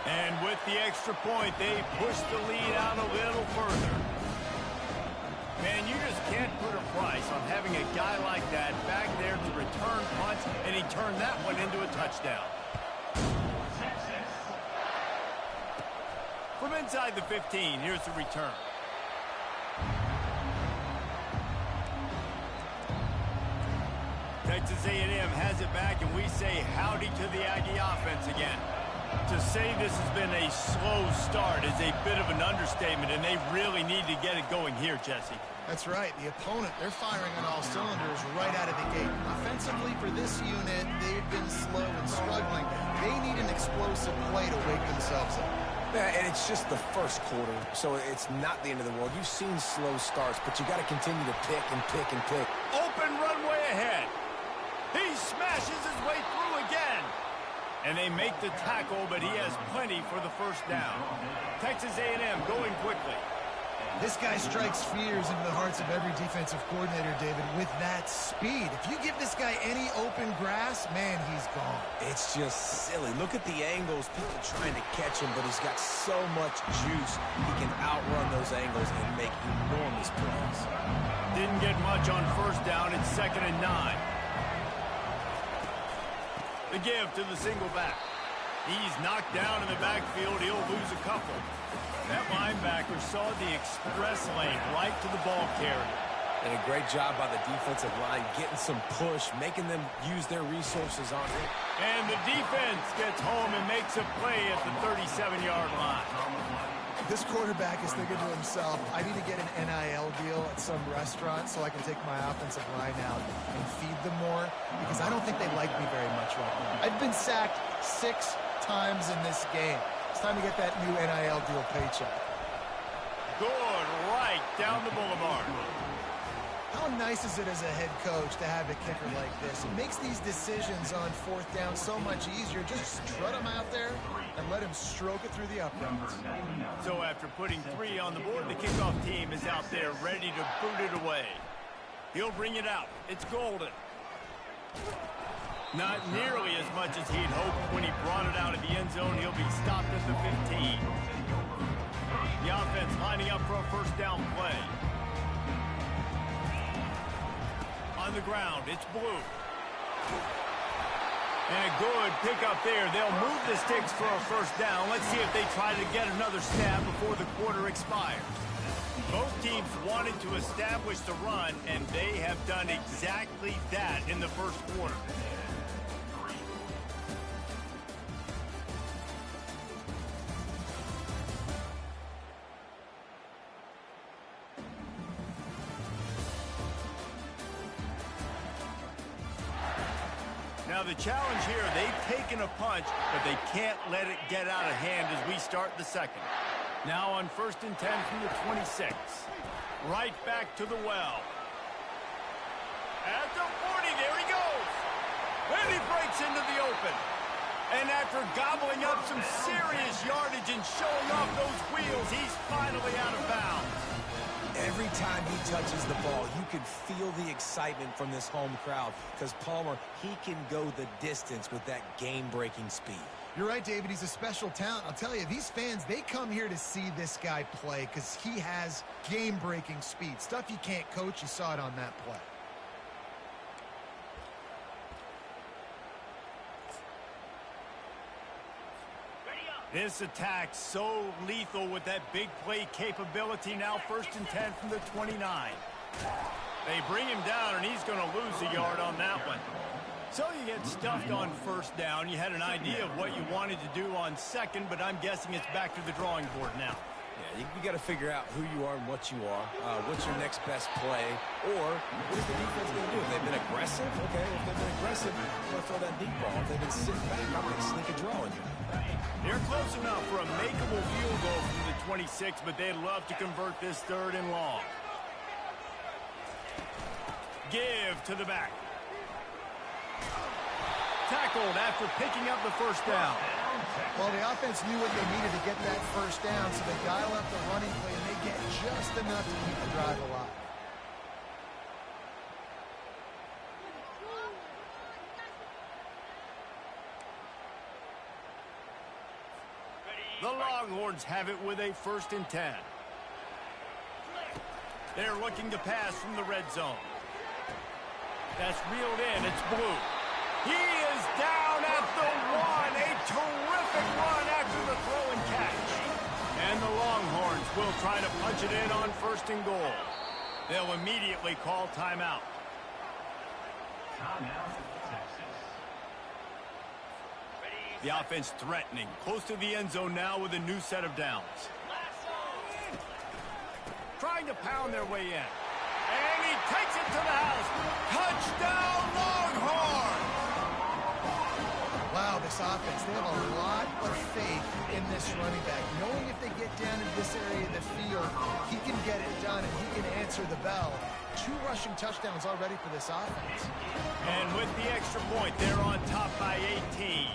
And with the extra point, they push the lead out a little further. Man, you just can't put a price on having a guy like that back there to return punts, and he turned that one into a touchdown. From inside the 15, here's the return. Texas A&M has it back, and we say howdy to the Aggie offense again. To say this has been a slow start is a bit of an understatement, and they really need to get it going here, Jesse. That's right. The opponent, they're firing on all cylinders right out of the gate. Offensively, for this unit, they've been slow and struggling. They need an explosive play to wake themselves up. Yeah, and it's just the first quarter, so it's not the end of the world. You've seen slow starts, but you got to continue to pick and pick and pick. Open runway ahead. He smashes his way through again. And they make the tackle, but he has plenty for the first down. Texas A&M going quickly. This guy strikes fears into the hearts of every defensive coordinator, David, with that speed. If you give this guy any open grass, man, he's gone. It's just silly. Look at the angles, people trying to catch him, but he's got so much juice. He can outrun those angles and make enormous plays. Didn't get much on first down. It's 2nd and 9. The give to the single back. He's knocked down in the backfield. He'll lose a couple. That linebacker saw the express lane right to the ball carrier. And a great job by the defensive line, getting some push, making them use their resources on him. And the defense gets home and makes a play at the 37-yard line. This quarterback is thinking to himself, I need to get an NIL deal at some restaurant so I can take my offensive line out and feed them more, because I don't think they like me very much right now. I've been sacked 6 times in this game. It's time to get that new NIL deal paycheck. Good right down the boulevard. How nice is it as a head coach to have a kicker like this? It makes these decisions on 4th down so much easier. Just strut him out there and let him stroke it through the uprights. So after putting 3 on the board, the kickoff team is out there ready to boot it away. He'll bring it out. It's golden. Not nearly as much as he'd hoped when he brought it out of the end zone. He'll be stopped at the 15. The offense lining up for a first down play. On the ground, it's blue. And a good pickup there. They'll move the sticks for a first down. Let's see if they try to get another stab before the quarter expires. Both teams wanted to establish the run, and they have done exactly that in the first quarter. Now the challenge here, they've taken a punch, but they can't let it get out of hand as we start the second. Now on 1st and 10 from the 26. Right back to the well. At the 40, there he goes. And he breaks into the open. And after gobbling up some serious yardage and showing off those wheels, he's finally out of bounds. Every time he touches the ball, you can feel the excitement from this home crowd, because Palmer, he can go the distance with that game-breaking speed. You're right, David. He's a special talent. I'll tell you, these fans, they come here to see this guy play because he has game-breaking speed. Stuff you can't coach, you saw it on that play. This attack so lethal with that big play capability. Now 1st and 10 from the 29. They bring him down, and he's going to lose a yard on that one. So you get stuffed on first down. You had an idea of what you wanted to do on second, but I'm guessing it's back to the drawing board now. Yeah, you got to figure out who you are and what you are. What's your next best play? Or what is the defense going to do? If they've been aggressive, okay. If they've been aggressive, I'm going to throw that deep ball. If they've been sitting back, I'm going to sneak a draw in you. They're close enough for a makeable field goal from the 26, but they'd love to convert this 3rd and long. Give to the back. Tackled after picking up the first down. Well, the offense knew what they needed to get that first down, so they dial up the running play, and they get just enough to keep the drive alive. The Longhorns have it with a 1st and 10. They're looking to pass from the red zone. That's reeled in. It's Blue. He is down at the 1. A terrific run after the throw and catch. And the Longhorns will try to punch it in on 1st and goal. They'll immediately call timeout. The offense threatening. Close to the end zone now with a new set of downs. Trying to pound their way in. And he takes it to the house. Touchdown, Longhorns! Wow, this offense, they have a lot of faith in this running back. Knowing if they get down into this area of the field, he can get it done and he can answer the bell. 2 rushing touchdowns already for this offense. And with the extra point, they're on top by 18.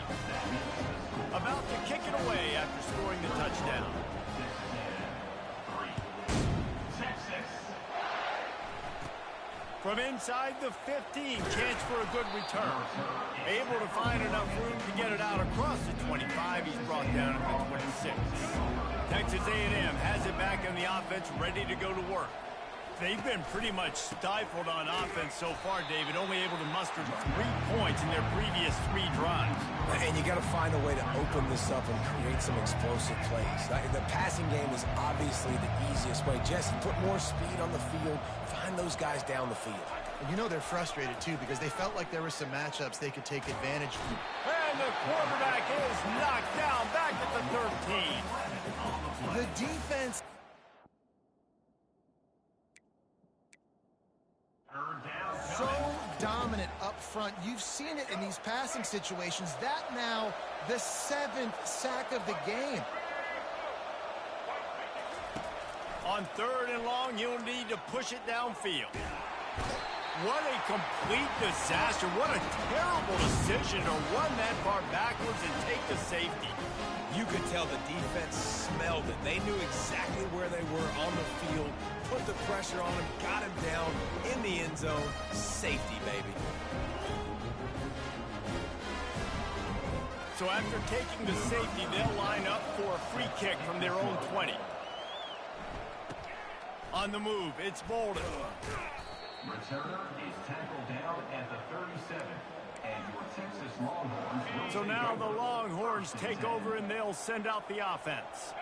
About to kick it away after scoring the touchdown. From inside the 15, chance for a good return. Able to find enough room to get it out across the 25. He's brought down at the 26. Texas A&M has it back in the offense, ready to go to work. They've been pretty much stifled on offense so far, David, only able to muster 3 points in their previous 3 drives. And you got to find a way to open this up and create some explosive plays. The passing game is obviously the easiest way. Jesse, put more speed on the field. Find those guys down the field. And you know they're frustrated, too, because they felt like there were some matchups they could take advantage of. And the quarterback is knocked down back at the 13. The defense... so dominant up front. You've seen it in these passing situations. That now the 7th sack of the game. On 3rd and long, you'll need to push it downfield. What a complete disaster. What a terrible decision to run that far backwards and take the safety. You could tell the defense smelled it. They knew exactly where they were on the field, put the pressure on him, got him down in the end zone. Safety, baby. So after taking the safety, they'll line up for a free kick from their own 20. On the move, it's Bolden. Returner is tackled down at the 37. And your Texas Longhorns. So now the Longhorns take over and they'll send out the offense.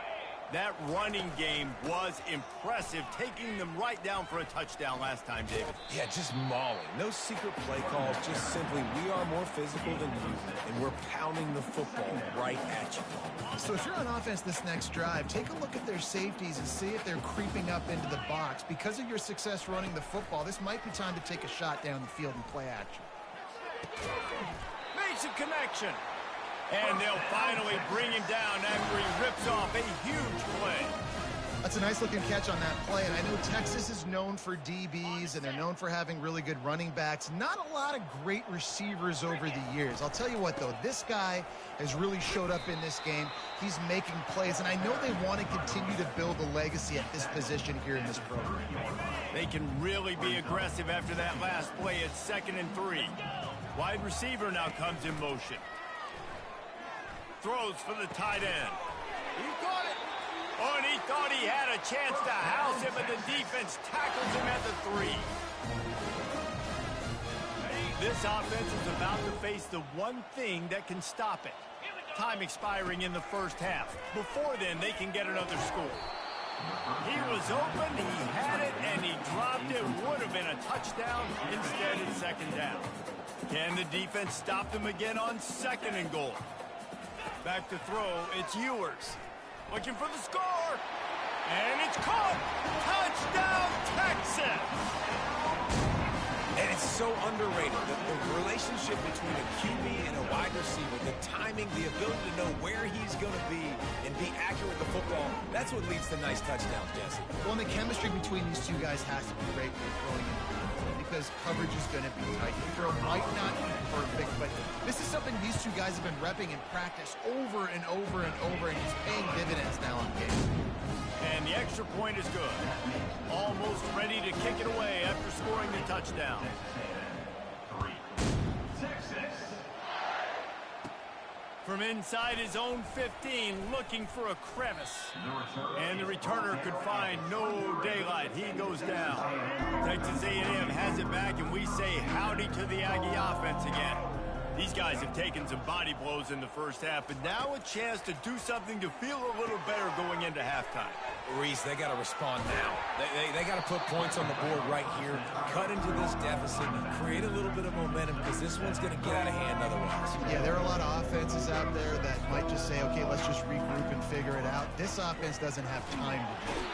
That running game was impressive, taking them right down for a touchdown last time, David. Yeah, just mauling. No secret play call, just simply we are more physical than you, and we're pounding the football right at you. So if you're on offense this next drive, take a look at their safeties and see if they're creeping up into the box. Because of your success running the football, this might be time to take a shot down the field and play action. Makes a connection. And they'll finally bring him down after he rips off a huge play. That's a nice-looking catch on that play, and I know Texas is known for DBs, and they're known for having really good running backs. Not a lot of great receivers over the years. I'll tell you what, though, this guy has really showed up in this game. He's making plays, and I know they want to continue to build a legacy at this position here in this program. They can really be aggressive after that last play at 2nd and 3. Wide receiver now comes in motion. Throws for the tight end. He caught it. Oh, and he thought he had a chance to house him, but the defense tackles him at the 3. This offense is about to face the one thing that can stop it. Time expiring in the first half. Before then, they can get another score. He was open, he had it, and he dropped it. Would have been a touchdown. Instead, it's 2nd down. Can the defense stop them again on 2nd and goal? Back to throw, it's Ewers. Looking for the score. And it's caught. Touchdown, Texas! And it's so underrated, the relationship between a QB and a wide receiver, the timing, the ability to know where he's going to be and be accurate with the football, that's what leads to nice touchdowns, Jesse. Well, and the chemistry between these two guys has to be great when you're throwing in because coverage is going to be tight. The throw might not be perfect, but this is something these two guys have been repping in practice over and over and over, and it's paying dividends now on game. And the extra point is good. Almost ready to kick it away after scoring the touchdown. From inside his own 15, looking for a crevice. And the returner could find no daylight. He goes down. Texas A&M has it back, and we say howdy to the Aggie offense again. These guys have taken some body blows in the first half, but now a chance to do something to feel a little better going into halftime. Reese, they got to respond now. They got to put points on the board right here, cut into this deficit, create a little bit of momentum, because this one's going to get out of hand otherwise. Yeah, there are a lot of offenses out there that might just say, okay, let's just regroup and figure it out. This offense doesn't have time to do it.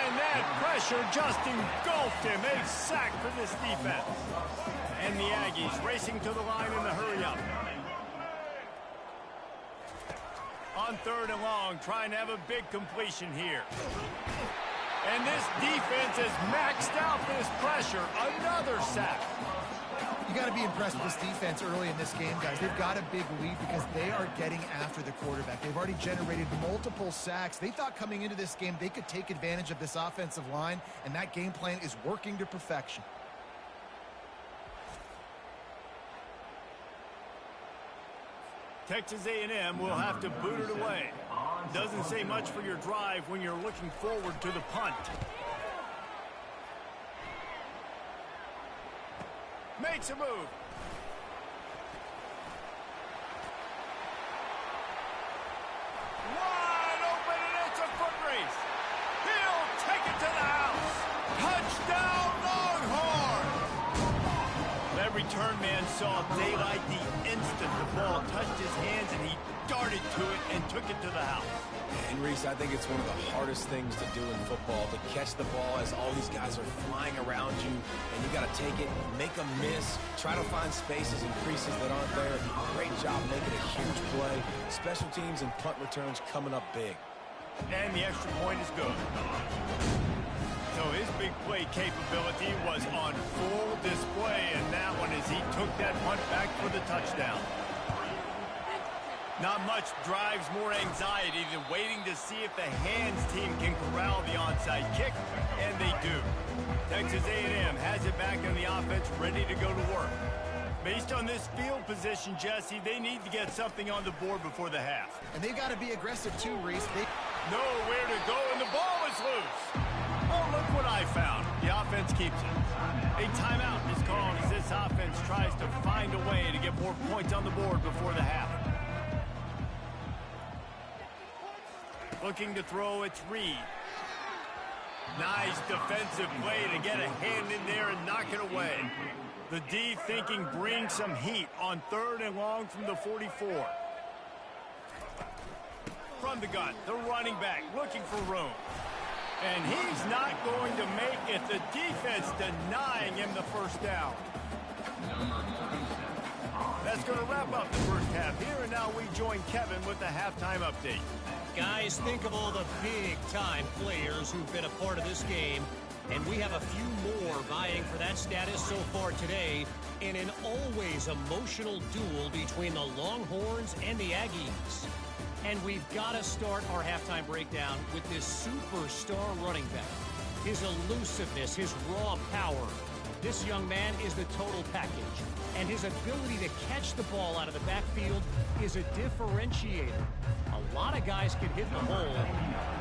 And that pressure just engulfed him. A sack for this defense. And the Aggies racing to the line in the hurry-up. On 3rd and long, trying to have a big completion here. And this defense has maxed out this pressure. Another sack. You got to be impressed with this defense early in this game, guys. They've got a big lead because they are getting after the quarterback. They've already generated multiple sacks. They thought coming into this game they could take advantage of this offensive line, and that game plan is working to perfection. Texas A&M will have to boot it away. Doesn't say much for your drive when you're looking forward to the punt. Makes a move. Wide open, and it's a foot race. He'll take it to the house. Touchdown, Longhorn! That return man saw daylight the instant the ball touched his hands, and he darted to it and took it to the house. And Reese, I think it's one of the hardest things to do in football, to catch the ball as all these guys are flying around you, and you got to take it, make a miss, try to find spaces and creases that aren't there. Great job making a huge play. Special teams and punt returns coming up big. And the extra point is good. So his big play capability was on full display in that one as he took that punt back for the touchdown. Not much drives more anxiety than waiting to see if the hands team can corral the onside kick, and they do. Texas A&M has it back on the offense, ready to go to work. Based on this field position, Jesse, they need to get something on the board before the half. And they've got to be aggressive too, Reese. Nowhere to go, and the ball is loose. Oh, look what I found. The offense keeps it. A timeout is called as this offense tries to find a way to get more points on the board before the half. Looking to throw, it's Reed. Nice defensive play to get a hand in there and knock it away. The D thinking bring some heat on 3rd and long from the 44. From the gun, the running back looking for room. And he's not going to make it. The defense denying him the first down. That's going to wrap up the first half here, and now we join Kevin with the halftime update. Guys, think of all the big-time players who've been a part of this game, and we have a few more vying for that status so far today in an always emotional duel between the Longhorns and the Aggies. And we've got to start our halftime breakdown with this superstar running back. His elusiveness, his raw power. This young man is the total package. And his ability to catch the ball out of the backfield is a differentiator. A lot of guys can hit the hole.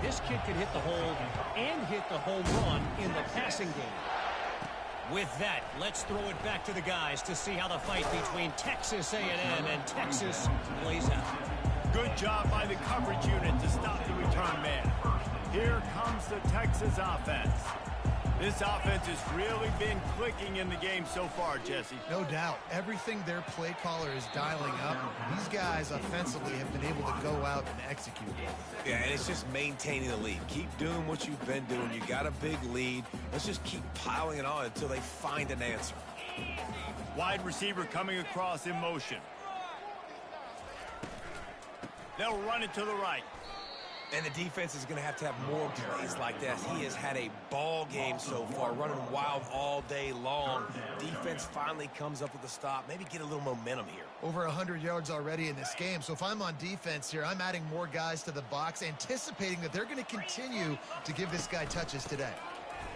This kid can hit the hole and hit the home run in the passing game. With that, let's throw it back to the guys to see how the fight between Texas A&M and Texas plays out. Good job by the coverage unit to stop the return man. Here comes the Texas offense. This offense has really been clicking in the game so far, Jesse. No doubt. Everything their play caller is dialing up, these guys offensively have been able to go out and execute. Yeah, and it's just maintaining the lead. Keep doing what you've been doing. You got a big lead. Let's just keep piling it on until they find an answer. Wide receiver coming across in motion. They'll run it to the right. And the defense is going to have more plays like that. He has had a ball game so far, running wild all day long. Defense finally comes up with a stop. Maybe get a little momentum here. Over 100 yards already in this game. So if I'm on defense here, I'm adding more guys to the box, anticipating that they're going to continue to give this guy touches today.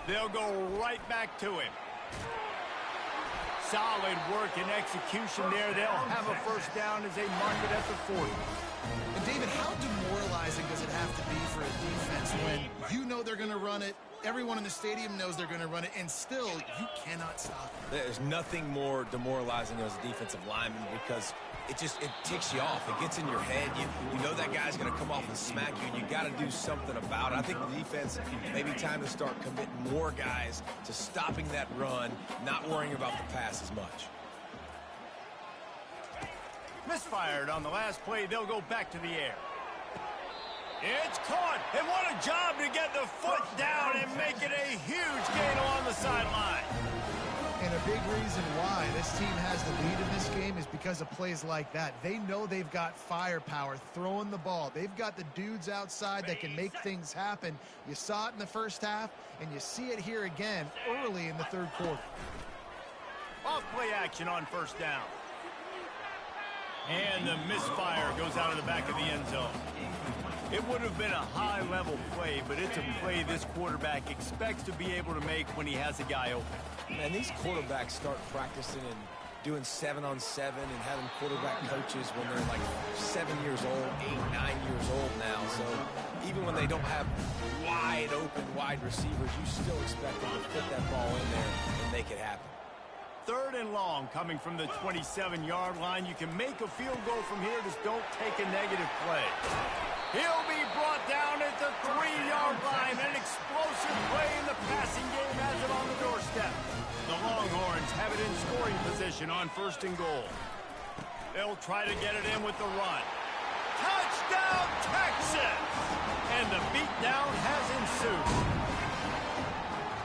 They'll go right back to him. Solid work and execution there. They'll have a first down as they mark it at the 40. And David, how demoralizing does it have to be for a defense when you know they're going to run it, everyone in the stadium knows they're going to run it, and still you cannot stop it? There's nothing more demoralizing as a defensive lineman because it ticks you off. It gets in your head. You know that guy's going to come off and smack you, and you got to do something about it. I think the defense, maybe time to start committing more guys to stopping that run, not worrying about the pass as much. Misfired on the last play. They'll go back to the air. It's caught, and what a job to get the foot down and make it a huge gain along the sideline. And a big reason why this team has the lead in this game is because of plays like that. They know they've got firepower throwing the ball. They've got the dudes outside that can make things happen. You saw it in the first half, and you see it here again early in the third quarter. Off play action on first down. And the misfire goes out of the back of the end zone. It would have been a high-level play, but it's a play this quarterback expects to be able to make when he has a guy open. Man, these quarterbacks start practicing and doing 7-on-7 and having quarterback coaches when they're like 7 years old, 8, 9 years old now. So even when they don't have wide receivers, you still expect them to put that ball in there and make it happen. Third and long coming from the 27-yard line. You can make a field goal from here. Just don't take a negative play. He'll be brought down at the 3-yard line. An explosive play in the passing game has it on the doorstep. The Longhorns have it in scoring position on first and goal. They'll try to get it in with the run. Touchdown, Texas! And the beatdown has ensued.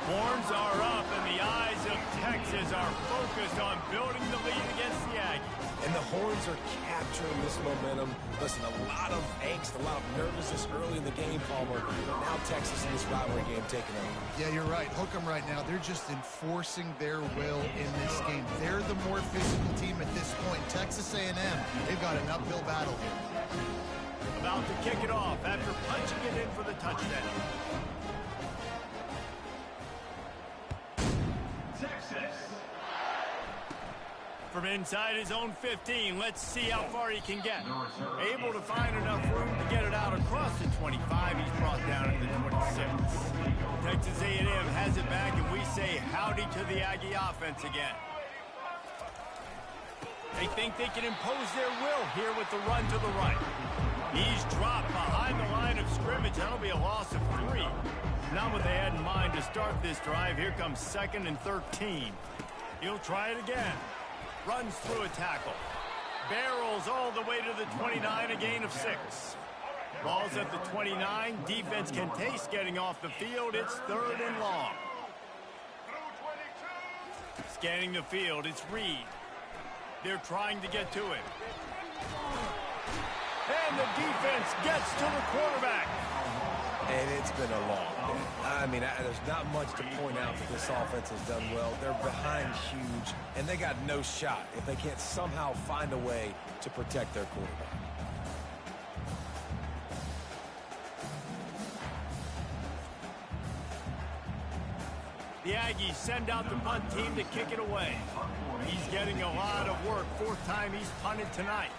Horns are up, and the eyes of Texas are focused on building the lead against the Aggies. And the Horns are capturing this momentum. Listen, a lot of angst, a lot of nervousness early in the game, Palmer. But now Texas in this rivalry game taking over. Yeah, you're right. Hook 'em right now. They're just enforcing their will in this game. They're the more physical team at this point. Texas A&M, they've got an uphill battle here. About to kick it off after punching it in for the touchdown. From inside his own 15, let's see how far he can get. Able to find enough room to get it out across the 25. He's brought down at the 26. Texas A&M has it back, and we say howdy to the Aggie offense again. They think they can impose their will here with the run to the right. He's dropped behind the line of scrimmage. That'll be a loss of 3. Not what they had in mind to start this drive. Here comes 2nd and 13. He'll try it again. Runs through a tackle. Barrels all the way to the 29, a gain of 6. Ball's at the 29. Defense can taste getting off the field. It's 3rd and long. Scanning the field, it's Reed. They're trying to get to it. And the defense gets to the quarterback. And it's been a long day. I mean, there's not much to point out that this offense has done well. They're behind huge, and they got no shot if they can't somehow find a way to protect their quarterback. The Aggies send out the punt team to kick it away. He's getting a lot of work. 4th time he's punted tonight.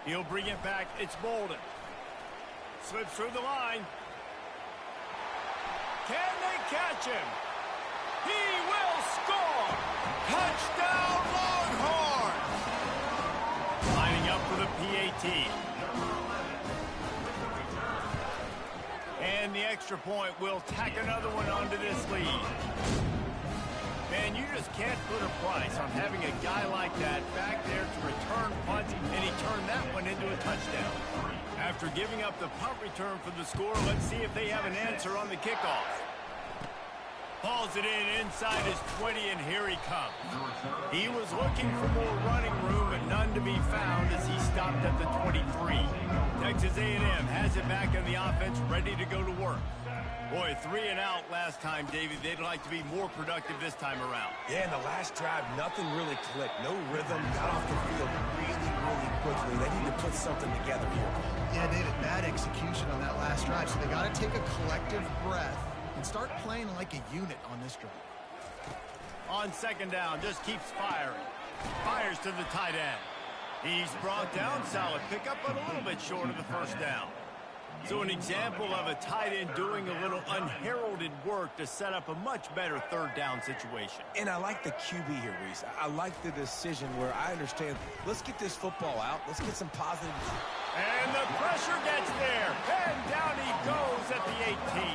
He'll bring it back. It's Bolden. Slips through the line. Can they catch him? He will score! Touchdown, Longhorns! Lining up for the PAT. And the extra point will tack another one onto this lead. Man, you just can't put a price on having a guy like that back there to return punts, and he turned that one into a touchdown. After giving up the punt return for the score, let's see if they have an answer on the kickoff. Hauls it in inside his 20, and here he comes. He was looking for more running room, but none to be found as he stopped at the 23. Texas A&M has it back in the offense, ready to go to work. Boy, 3 and out last time, David. They'd like to be more productive this time around. Yeah, in the last drive, nothing really clicked. No rhythm. Got off the field really quickly. They need to put something together here. Yeah, David, bad execution on that last drive. So they got to take a collective breath and start playing like a unit on this drive. On second down, just keeps firing. Fires to the tight end. He's brought down, solid pickup, but a little bit short of the first down. So an example of a tight end doing a little unheralded work to set up a much better third down situation. And I like the QB here, Reese. I like the decision where I understand, let's get this football out. Let's get some positive. And the pressure gets there. And down he goes at the 18.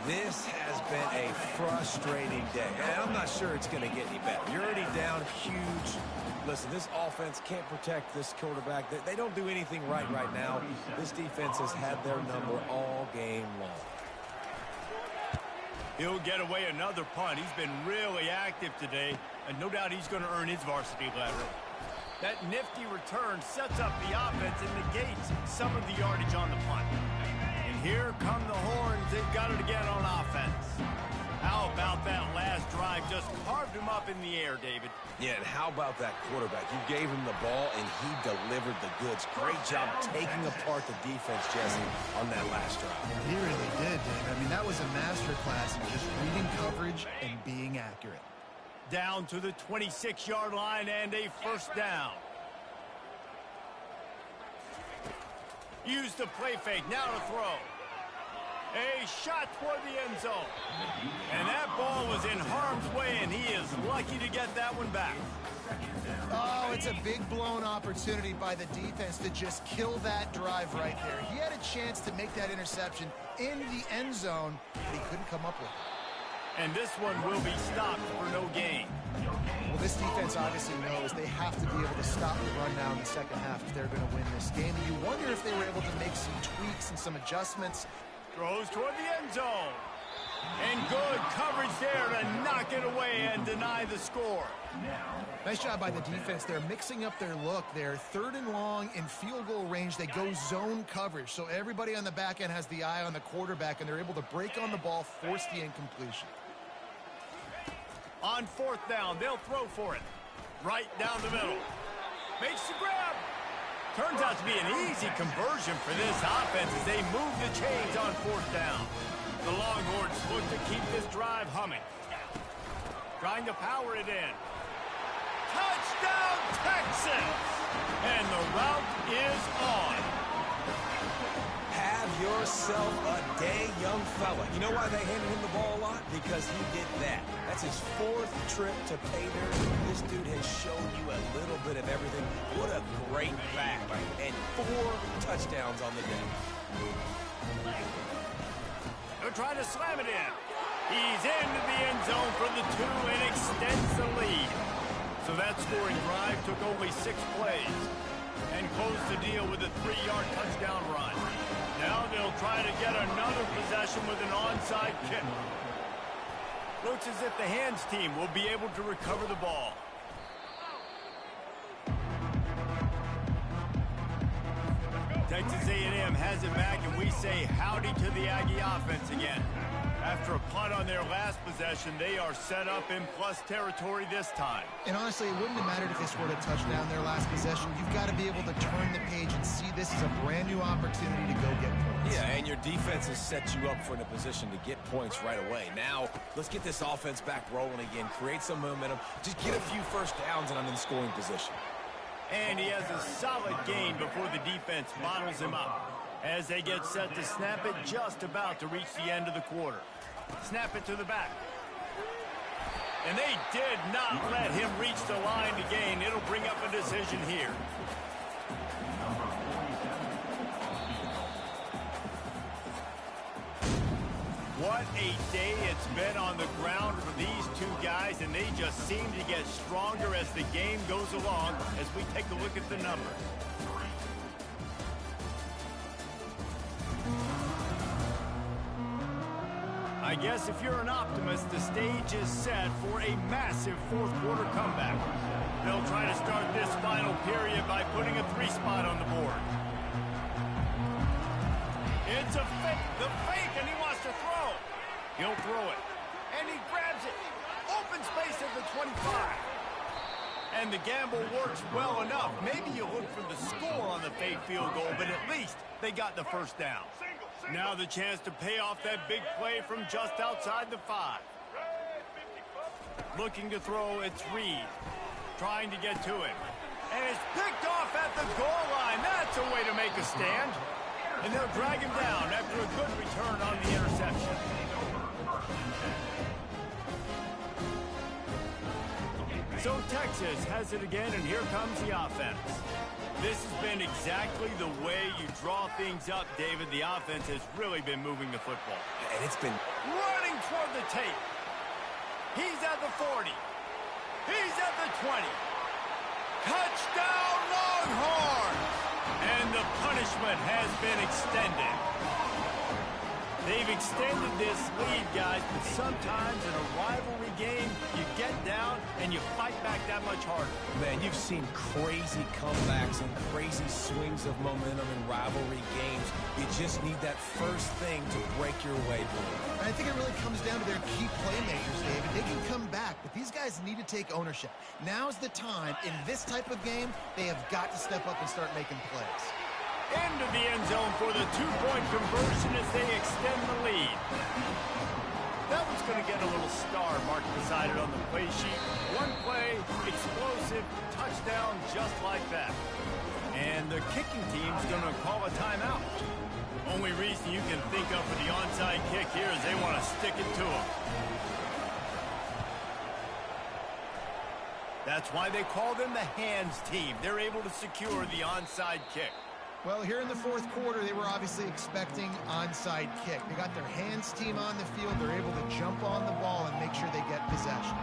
This has been a frustrating day. And I'm not sure it's going to get any better. You're already down huge. Listen, this offense can't protect this quarterback. They don't do anything right now. This defense has had their number all game long. He'll get away another punt. He's been really active today, and no doubt he's going to earn his varsity letter. That nifty return sets up the offense and negates some of the yardage on the punt. And here come the horns. They've got it again on offense. How about that last drive? Just carved him up in the air, David. Yeah, and how about that quarterback? You gave him the ball, and he delivered the goods. Great job taking apart the defense, Jesse, on that last drive. He really did, Dave. I mean, that was a masterclass in just reading coverage and being accurate. Down to the 26-yard line and a first down. Use the play fake. Now to throw. A shot toward the end zone. And that ball was in harm's way, and he is lucky to get that one back. Oh, it's a big blown opportunity by the defense to just kill that drive right there. He had a chance to make that interception in the end zone, but he couldn't come up with it. And this one will be stopped for no gain. Well, this defense obviously knows they have to be able to stop the run now in the second half if they're going to win this game. And you wonder if they were able to make some tweaks and some adjustments. Throws toward the end zone. And good coverage there to knock it away and deny the score. Nice job by the defense. They're mixing up their look. They're third and long in field goal range. They go zone coverage. So everybody on the back end has the eye on the quarterback, and they're able to break on the ball, force the incompletion. On fourth down, they'll throw for it. Right down the middle. Makes the grab. Turns out to be an easy conversion for this offense as they move the chains on fourth down. The Longhorns look to keep this drive humming. Trying to power it in. Touchdown, Texas! And the route is on. Have yourself a day, young fella. You know why they handed him the ball a lot? Because he did that. That's his fourth trip to pay dirt. This dude has shown you a little bit of everything. What a great back. And 4 touchdowns on the day. They're trying to slam it in. He's into the end zone for the 2 and extends the lead. So that scoring drive took only 6 plays and closed the deal with a 3-yard touchdown run. Now they'll try to get another possession with an onside kick. Looks as if the hands team will be able to recover the ball. Texas A&M has it back, and we say howdy to the Aggie offense again. After a punt on their last possession, they are set up in plus territory this time. And honestly, it wouldn't have mattered if they scored a touchdown their last possession. You've got to be able to turn the page and see this as a brand new opportunity to go get points. Yeah, and your defense has set you up for a position to get points right away. Now, let's get this offense back rolling again, create some momentum, just get a few first downs, and I'm in scoring position. And he has a solid gain before the defense bottles him up. As they get set to snap it, just about to reach the end of the quarter. Snap it to the back. And they did not let him reach the line to gain. It'll bring up a decision here. What a day it's been on the ground for these two guys, and they just seem to get stronger as the game goes along as we take a look at the numbers. I guess if you're an optimist, the stage is set for a massive fourth quarter comeback. They'll try to start this final period by putting a 3-spot on the board. It's a fake, the fake, and he wants to throw. He'll throw it, and he grabs it. Open space at the 25. And the gamble works well enough. Maybe you look for the score on the fake field goal, but at least they got the first down. Now the chance to pay off that big play from just outside the 5. Looking to throw, it's Reed. Trying to get to him. And it's picked off at the goal line. That's a way to make a stand. And they'll drag him down after a good return on the interception. So Texas has it again, and here comes the offense. This has been exactly the way you draw things up, David. The offense has really been moving the football. And it's been running toward the tape. He's at the 40. He's at the 20. Touchdown, Longhorns! And the punishment has been extended. They've extended this lead, guys, but sometimes in a rivalry game, you get down and you fight back that much harder. Man, you've seen crazy comebacks and crazy swings of momentum in rivalry games. You just need that first thing to break your way through. And I think it really comes down to their key playmakers, David. They can come back, but these guys need to take ownership. Now's the time. In this type of game, they have got to step up and start making plays. Into the end zone for the 2-point conversion as they extend the lead. That one's going to get a little star marked beside it on the play sheet. One play, explosive, touchdown just like that. And the kicking team's going to call a timeout. Only reason you can think of for the onside kick here is they want to stick it to him. That's why they call them the hands team. They're able to secure the onside kick. Well, here in the fourth quarter, they were obviously expecting onside kick. They got their hands team on the field. They're able to jump on the ball and make sure they get possession.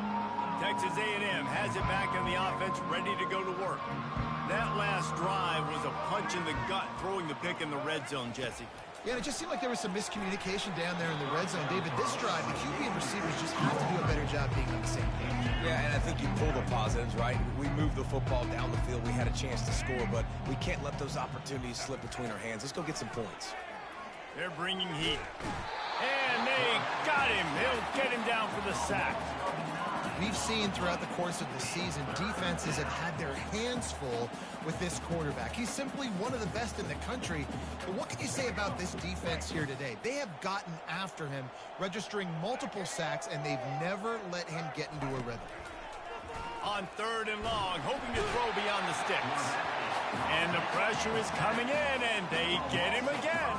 Texas A&M has it back in the offense, ready to go to work. That last drive was a punch in the gut, throwing the pick in the red zone, Jesse. Yeah, and it just seemed like there was some miscommunication down there in the red zone. David, this drive, the QB and receivers just have to do a better job being on the same page. Yeah, and I think you pull the positives, right? We moved the football down the field. We had a chance to score, but we can't let those opportunities slip between our hands. Let's go get some points. They're bringing heat. And they got him. They'll get him down for the sack. We've seen throughout the course of the season, defenses have had their hands full with this quarterback. He's simply one of the best in the country. But what can you say about this defense here today? They have gotten after him, registering multiple sacks, and they've never let him get into a rhythm. On 3rd and long, hoping to throw beyond the sticks. And the pressure is coming in, and they get him again.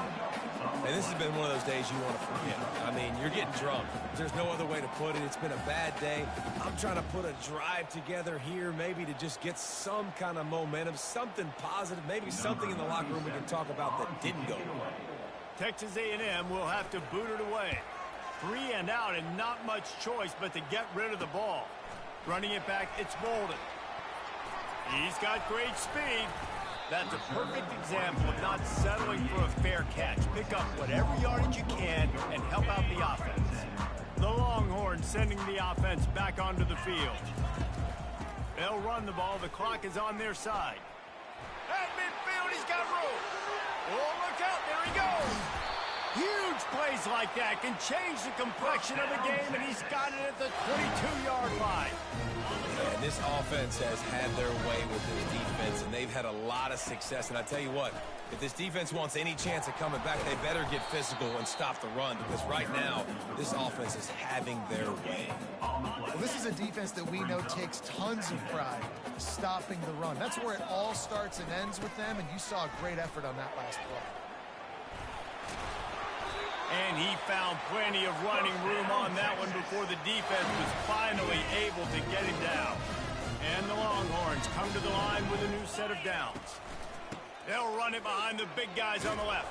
And this has been one of those days you want to forget. I mean, you're getting drunk. There's no other way to put it. It's been a bad day. I'm trying to put a drive together here, maybe to just get some kind of momentum, something positive, maybe something in the locker room we can talk about that didn't go well. Texas A&M will have to boot it away. 3 and out and not much choice but to get rid of the ball. Running it back, it's Bolden. He's got great speed. That's a perfect example of not settling for a fair catch. Pick up whatever yardage you can and help out the offense. The Longhorns sending the offense back onto the field. They'll run the ball. The clock is on their side. At midfield, he's got room. Oh, look out. There he goes. Huge plays like that can change the complexion of a game, and he's got it at the 22-yard line. And this offense has had their way with this defense, and they've had a lot of success. And I tell you what, if this defense wants any chance of coming back, they better get physical and stop the run, because right now, this offense is having their way. Well, this is a defense that we know takes tons of pride stopping the run. That's where it all starts and ends with them, and you saw a great effort on that last play. And he found plenty of running room on that one before the defense was finally able to get him down. And the Longhorns come to the line with a new set of downs. They'll run it behind the big guys on the left.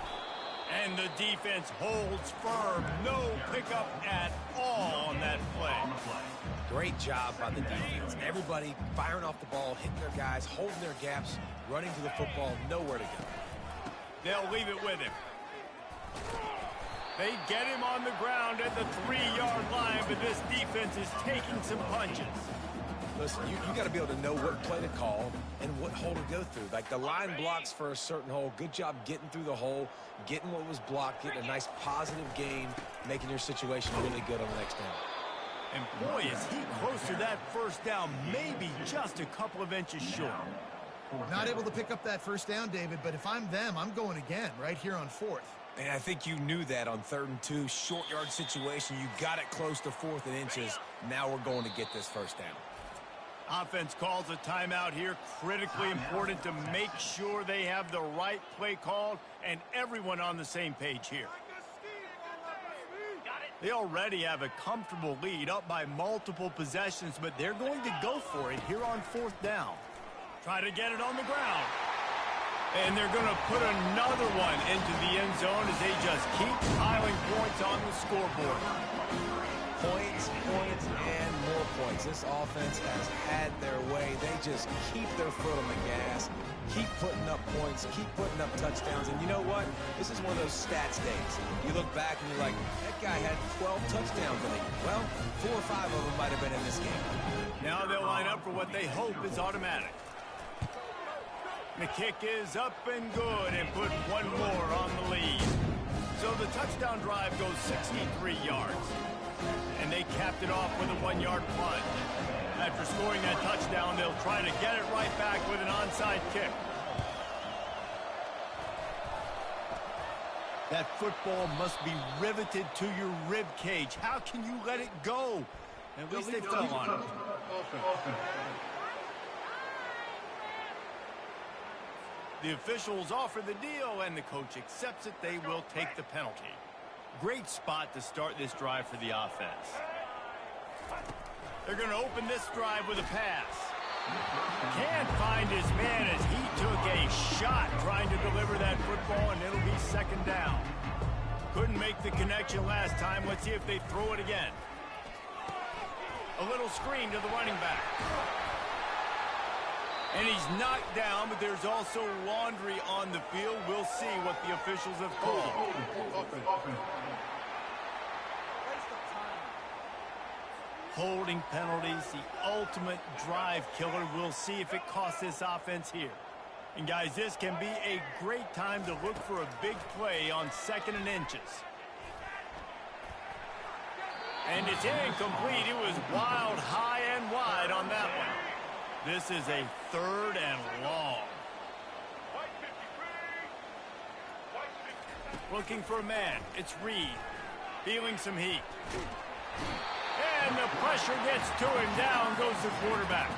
And the defense holds firm. No pickup at all on that play. Great job by the defense. Everybody firing off the ball, hitting their guys, holding their gaps, running to the football, nowhere to go. They'll leave it with him. They get him on the ground at the 3-yard line, but this defense is taking some punches. Listen, you got to be able to know what play to call and what hole to go through. Like, the line blocks for a certain hole. Good job getting through the hole, getting what was blocked, getting a nice positive gain, making your situation really good on the next down. And boy, is he close to that first down, maybe just a couple of inches short. Not able to pick up that first down, David, but if I'm them, I'm going again right here on 4th. And I think you knew that on 3rd and 2, short yard situation. You got it close to 4th and inches. Now we're going to get this first down. Offense calls a timeout here. Critically important to make sure they have the right play called and everyone on the same page here. They already have a comfortable lead, up by multiple possessions, but they're going to go for it here on 4th down. Try to get it on the ground. And they're going to put another one into the end zone as they just keep piling points on the scoreboard. Points, and more points. This offense has had their way. They just keep their foot on the gas, keep putting up points, keep putting up touchdowns. And you know what? This is one of those stats days. You look back and you're like, that guy had 12 touchdowns in it. Well, 4 or 5 of them might have been in this game. Now they'll line up for what they hope is automatic. The kick is up and good and put one more on the lead. So the touchdown drive goes 63 yards. And they capped it off with a 1-yard punt. After scoring that touchdown, they'll try to get it right back with an onside kick. That football must be riveted to your rib cage. How can you let it go? At least they fell on it. The officials offer the deal, and the coach accepts it. They will take the penalty. Great spot to start this drive for the offense. They're going to open this drive with a pass. Can't find his man as he took a shot trying to deliver that football, and it'll be 2nd down. Couldn't make the connection last time. Let's see if they throw it again. A little screen to the running back. And he's knocked down, but there's also laundry on the field. We'll see what the officials have called. Holding penalties, the ultimate drive killer. We'll see if it costs this offense here. And guys, this can be a great time to look for a big play on 2nd and inches. And it's incomplete. It was wild, high and wide on that one. This is a 3rd and long. Looking for a man. It's Reed. Feeling some heat. And the pressure gets to him. Down goes the quarterback.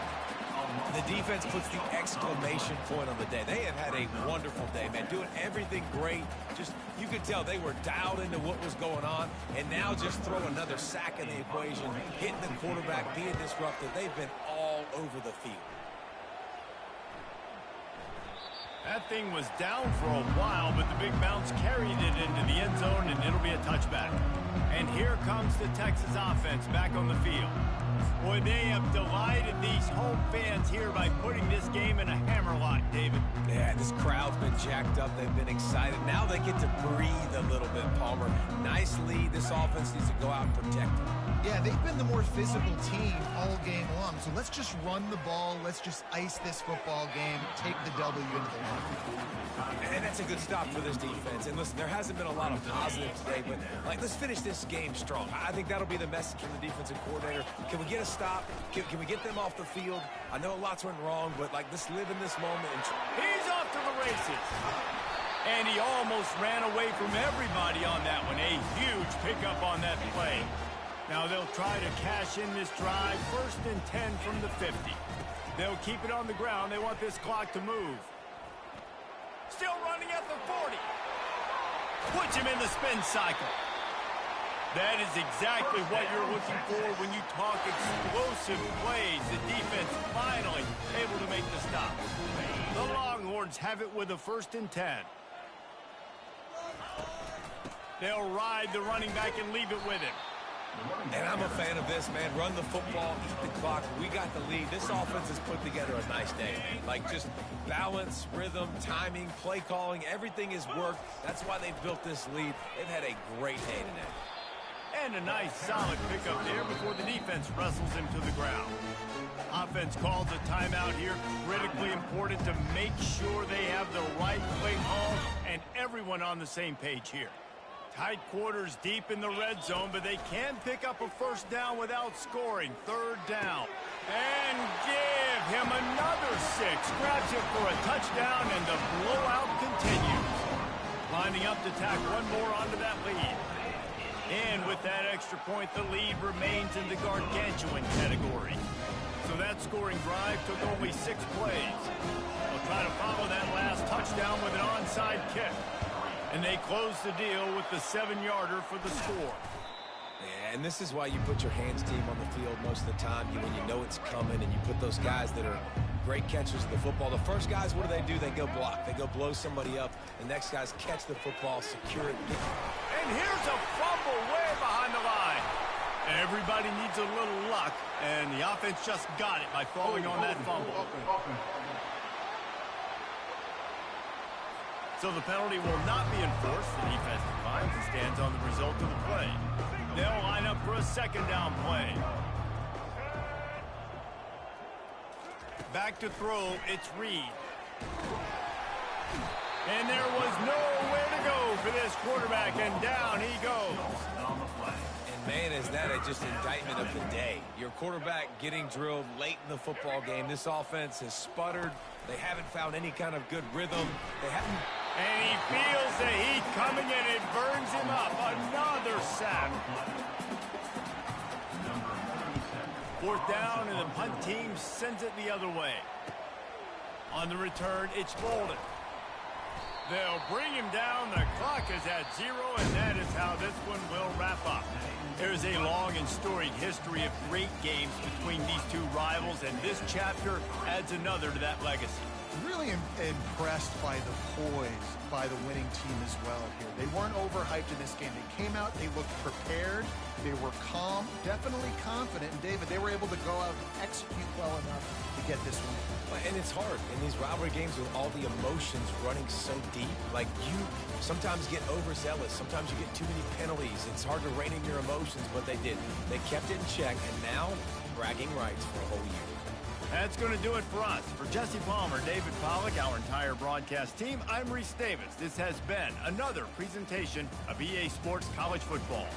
The defense puts the exclamation point on the day. They have had a wonderful day, man. Doing everything great. Just, you could tell they were dialed into what was going on. And now just throw another sack in the equation. Hitting the quarterback, being disruptive. They've been all over the field. That thing was down for a while, but the big bounce carried it into the end zone, and it'll be a touchback. And here comes the Texas offense back on the field. Boy, they have delighted these home fans here by putting this game in a hammerlock, David. Yeah, this crowd's been jacked up. They've been excited. Now they get to breathe a little bit, Palmer. Nice lead. This offense needs to go out and protect it. Yeah, they've been the more physical team all game long. So let's just run the ball. Let's just ice this football game. Take the W into the locker. And that's a good stop for this defense. And listen, there hasn't been a lot of positive today, but let's finish this game strong. I think that'll be the message from the defensive coordinator. Can we get a stop? Can we get them off the field? I know lots went wrong, but let's live in this moment. He's off to the races. And he almost ran away from everybody on that one. A huge pickup on that play. Now they'll try to cash in this drive. 1st and 10 from the 50. They'll keep it on the ground. They want this clock to move. Still running at the 40. Puts him in the spin cycle. That is exactly what you're looking for when you talk explosive plays. The defense finally able to make the stop. The Longhorns have it with a 1st and 10. They'll ride the running back and leave it with him. And I'm a fan of this, man. Run the football, eat the clock. We got the lead. This offense has put together a nice day. Just balance, rhythm, timing, play calling, everything has worked. That's why they've built this lead. They've had a great day today. And a nice solid pickup there before the defense wrestles him to the ground. Offense calls a timeout here. Critically important to make sure they have the right play call and everyone on the same page here. Tight quarters deep in the red zone, but they can pick up a 1st down without scoring. 3rd down. And give him another 6. Grabs it for a touchdown, and the blowout continues. Lining up to tack one more onto that lead. And with that extra point, the lead remains in the gargantuan category. So that scoring drive took only 6 plays. They'll try to follow that last touchdown with an onside kick. And they close the deal with the 7-yarder for the score. Yeah, and this is why you put your hands team on the field most of the time. When you know it's coming and you put those guys that are great catchers of the football. The first guys, what do? They go block. They go blow somebody up. The next guys catch the football, secure it. And here's a fumble way behind the line. Everybody needs a little luck, and the offense just got it by falling on that fumble. So the penalty will not be enforced. The defense declines and stands on the result of the play. They'll line up for a second down play. Back to throw, it's Reed. And there was nowhere to go for this quarterback, and down he goes. And man, is that just indictment of the day. Your quarterback getting drilled late in the football game. This offense has sputtered. They haven't found any kind of good rhythm. They haven't. And he feels the heat coming, and it burns him up. Another sack. 4th down, and the punt team sends it the other way. On the return, it's Bolden. They'll bring him down. The clock is at 0, and that is how this one will wrap up. There's a long and storied history of great games between these two rivals, and this chapter adds another to that legacy. Really impressed by the poise by the winning team as well here. They weren't overhyped in this game. They came out, they looked prepared, they were calm, definitely confident. And David, they were able to go out and execute well enough to get this win. And it's hard in these rivalry games with all the emotions running so deep. Like, you sometimes get overzealous. Sometimes you get too many penalties. It's hard to rein in your emotions, but they didn't. They kept it in check, and now bragging rights for a whole year. That's going to do it for us. For Jesse Palmer, David Pollack, our entire broadcast team, I'm Reese Davis. This has been another presentation of EA Sports College Football.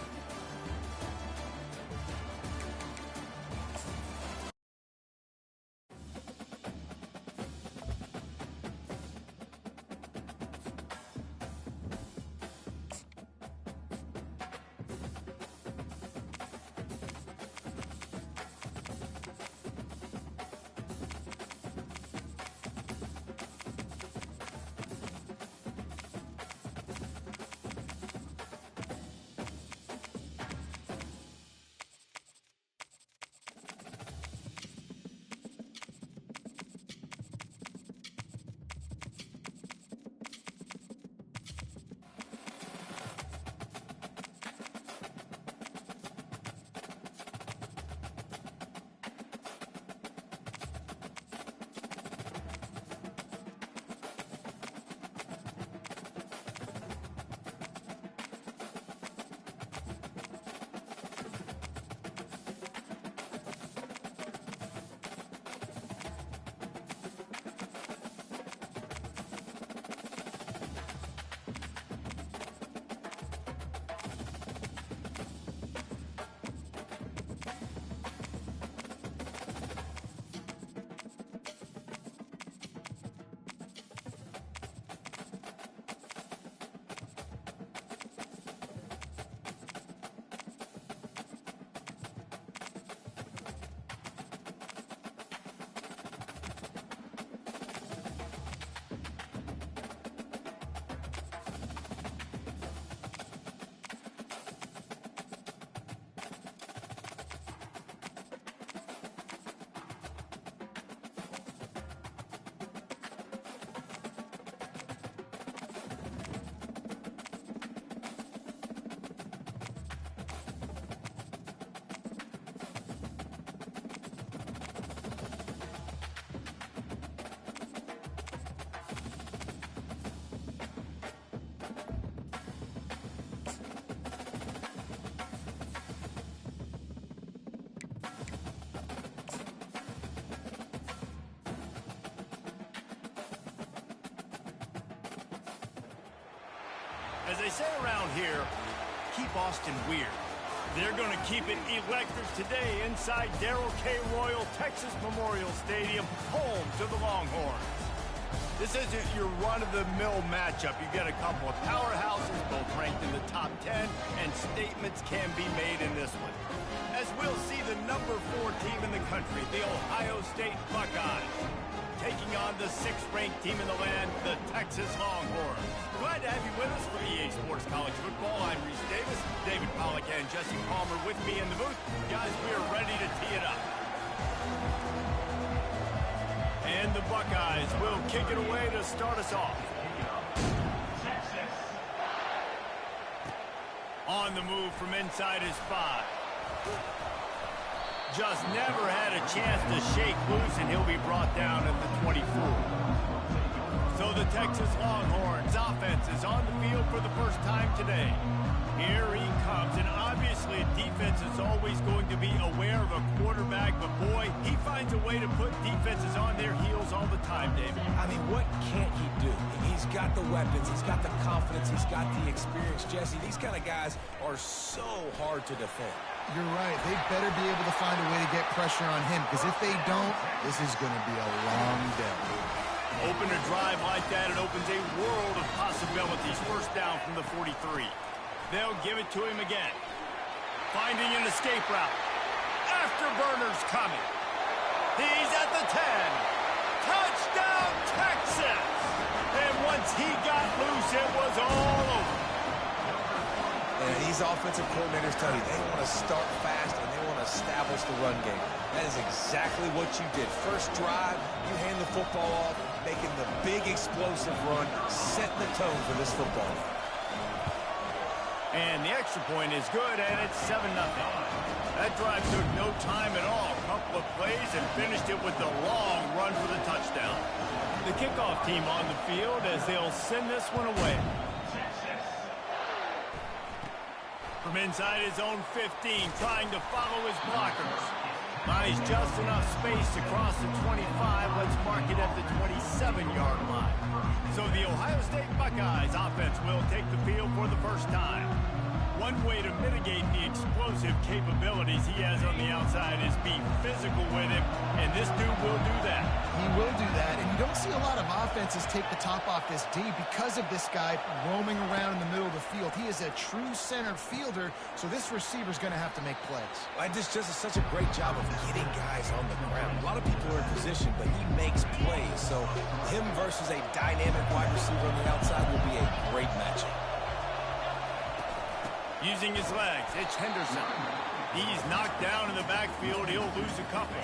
As they say around here, keep Austin weird. They're going to keep it electric today inside Darrell K. Royal Texas Memorial Stadium, home to the Longhorns. This isn't your run-of-the-mill matchup. You get a couple of powerhouses, both ranked in the top 10, and statements can be made in this one. As we'll see the number 4 team in the country, the Ohio State Buckeyes, taking on the 6th-ranked team in the land, the Texas Longhorns. Glad to have you with us for EA Sports College Football. I'm Reese Davis, David Pollack, and Jesse Palmer with me in the booth. Guys, we are ready to tee it up. And the Buckeyes will kick it away to start us off. On the move from inside his 5. Just never had a chance to shake loose, and he'll be brought down at the 24. So the Texas Longhorns offense is on the field for the first time today. Here he comes, and obviously defense is always going to be aware of a quarterback, but boy, he finds a way to put defenses on their heels all the time, David. I mean, what can't he do? He's got the weapons, he's got the confidence, he's got the experience, Jesse. These kind of guys are so hard to defend. You're right. They better be able to find a way to get pressure on him, because if they don't, this is going to be a long day. Open a drive like that, it opens a world of possibilities. First down from the 43. They'll give it to him again. Finding an escape route. Afterburner's coming. He's at the 10. Touchdown, Texas! And once he got loose, it was all over. And these offensive coordinators tell you they want to start fast and they want to establish the run game. That is exactly what you did. First drive, you hand the football off, making the big explosive run, setting the tone for this football game. And the extra point is good, and it's 7-0. That drive took no time at all. A couple of plays and finished it with the long run for the touchdown. The kickoff team on the field as they'll send this one away. From inside his own 15, trying to follow his blockers. Buys just enough space to cross the 25. Let's mark it at the 27-yard line. So the Ohio State Buckeyes offense will take the field for the first time. One way to mitigate the explosive capabilities he has on the outside is be physical with him, and this dude will do that. He will do that, and you don't see a lot of offenses take the top off this D because of this guy roaming around in the middle of the field. He is a true center fielder, so this receiver's going to have to make plays. This just is such a great job of getting guys on the ground. A lot of people are in position, but he makes plays, so him versus a dynamic wide receiver on the outside will be a great matchup. Using his legs, it's Henderson. He's knocked down in the backfield. He'll lose a couple.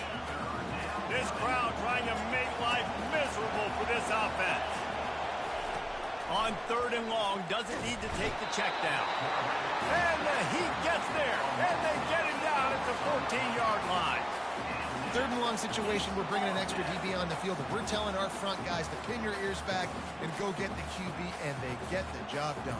This crowd trying to make life miserable for this offense. On 3rd and long, doesn't need to take the check down. And he gets there, and they get him down at the 14-yard line. 3rd and long situation, we're bringing an extra DB on the field, and we're telling our front guys to pin your ears back and go get the QB, and they get the job done.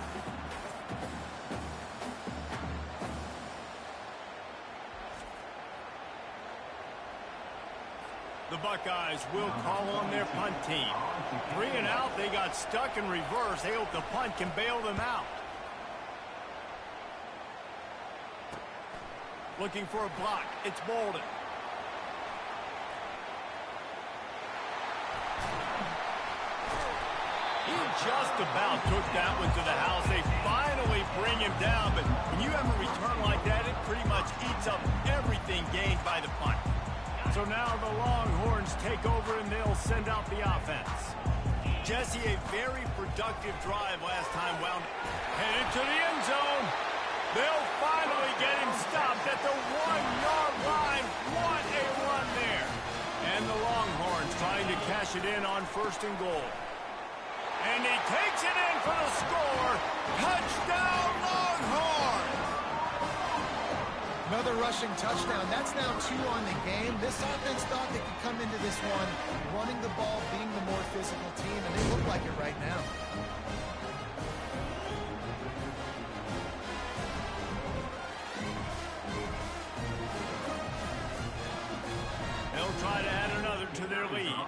The Buckeyes will call on their punt team. 3 and out, they got stuck in reverse. They hope the punt can bail them out. Looking for a block. It's Bolden. He just about took that one to the house. They finally bring him down, but when you have a return like that, it pretty much eats up everything gained by the punt. So now the Longhorns take over, and they'll send out the offense. Jesse, a very productive drive last time wound headed to the end zone. They'll finally get him stopped at the 1-yard line. What a run there. And the Longhorns trying to cash it in on 1st and goal. And he takes it in for the score. Touchdown, Longhorns! Another rushing touchdown. That's now 2 on the game. This offense thought they could come into this one running the ball, being the more physical team, and they look like it right now. They'll try to add another to their lead.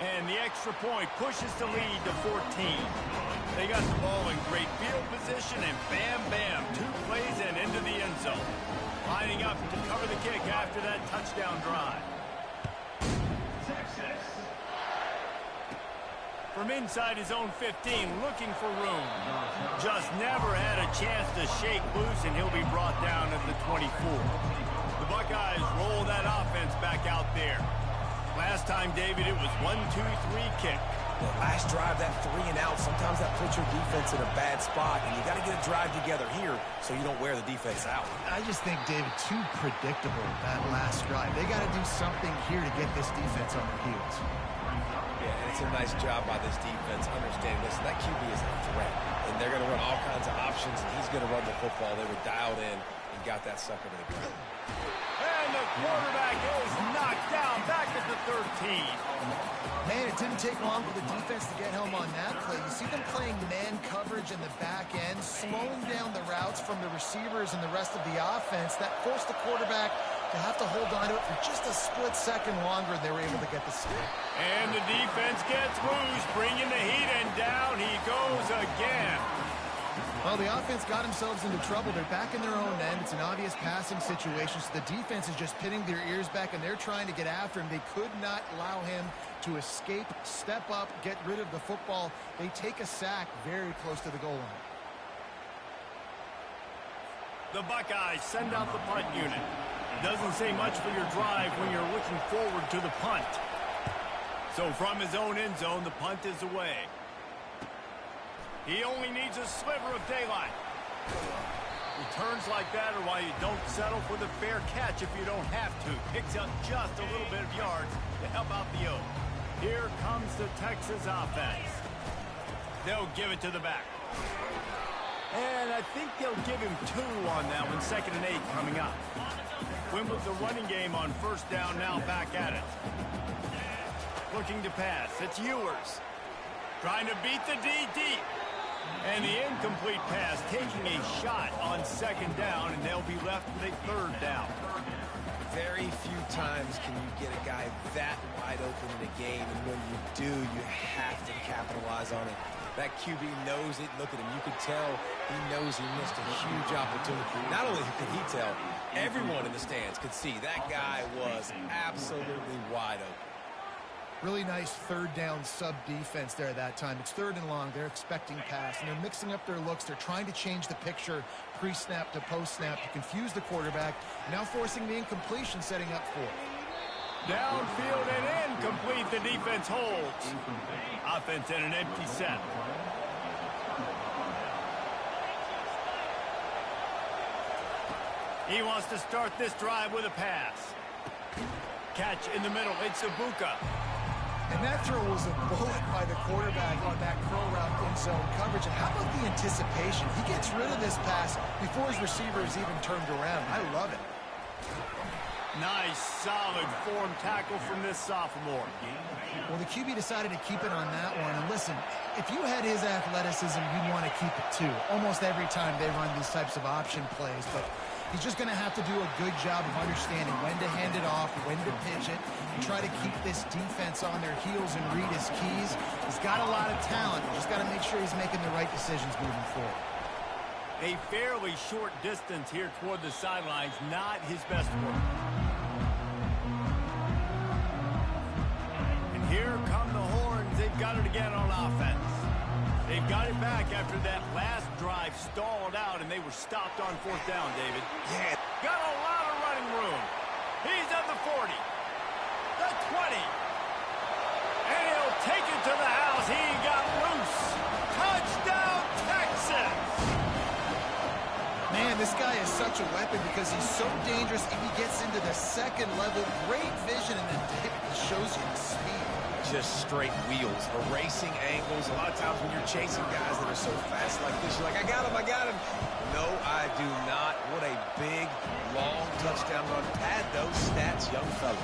And the extra point pushes the lead to 14. They got the ball in great field position, and bam, bam, 2 plays and into the end zone. Lining up to cover the kick after that touchdown drive. from inside his own 15, looking for room. Just never had a chance to shake loose, and he'll be brought down at the 24. The Buckeyes roll that offense back out there. Last time, David, it was 1-2-3 kick. The last drive, that 3 and out, sometimes that puts your defense in a bad spot, and you got to get a drive together here so you don't wear the defense out. I just think, David, too predictable, that last drive. They got to do something here to get this defense on their heels. Yeah, and it's a nice job by this defense understanding, listen, that QB is a threat, and they're going to run all kinds of options, and he's going to run the football. They were dialed in and got that sucker to the ground. And the quarterback is knocked down back at the 13. Man, it didn't take long for the defense to get home on that play. You see them playing man coverage in the back end, slowing down the routes from the receivers and the rest of the offense. That forced the quarterback to have to hold on to it for just a split second longer, and they were able to get the stick. And the defense gets loose, bringing the heat, and down he goes again. Well, the offense got themselves into trouble. They're back in their own end. It's an obvious passing situation, so the defense is just pinning their ears back, and they're trying to get after him. They could not allow him to escape, step up, get rid of the football. They take a sack very close to the goal line. The Buckeyes send out the punt unit. Doesn't say much for your drive when you're looking forward to the punt. So from his own end zone, the punt is away. He only needs a sliver of daylight. Returns like that are why you don't settle for the fair catch if you don't have to. Picks up just a little bit of yards to help out the Oak. Here comes the Texas offense. They'll give it to the back. And I think they'll give him 2 on that one, 2nd and 8 coming up. Win with the running game on first down, now back at it. Looking to pass, it's Ewers. Trying to beat the D deep. And the incomplete pass, taking a shot on 2nd down, and they'll be left with a 3rd down. Very few times can you get a guy that wide open in a game, and when you do, you have to capitalize on it. That QB knows it. Look at him. You could tell he knows he missed a huge opportunity. Not only could he tell, everyone in the stands could see that guy was absolutely wide open. Really nice 3rd down sub defense there that time. It's 3rd and long. They're expecting pass, and they're mixing up their looks. They're trying to change the picture pre-snap to post-snap to confuse the quarterback, now forcing the incompletion, setting up for it. Downfield and incomplete. The defense holds. Offense in an empty set. He wants to start this drive with a pass. Catch in the middle. It's Ibuka. And that throw was a bullet by the quarterback on that curl route in zone coverage. And how about the anticipation? He gets rid of this pass before his receiver is even turned around. I love it. Nice, solid form tackle from this sophomore. Well, the QB decided to keep it on that one. And listen, if you had his athleticism, you'd want to keep it too. Almost every time they run these types of option plays. But he's just going to have to do a good job of understanding when to hand it off, when to pitch it, and try to keep this defense on their heels and read his keys. He's got a lot of talent. Just got to make sure he's making the right decisions moving forward. A fairly short distance here toward the sidelines, not his best work. And here come the horns. They've got it again on offense. They've got it back after that last drive stalled out, and they were stopped on 4th down, David. Yeah. Got a lot of running room. He's at the 40, the 20, and he'll take it to the house. He got loose. Touchdown, Texas! Man, this guy is such a weapon because he's so dangerous. If he gets into the 2nd level, great vision, and then it shows you the speed. Just straight wheels, erasing angles. A lot of times when you're chasing guys that are so fast like this, you're like, I got him. No, I do not. What a big, long touchdown run. Pad those stats, young fella.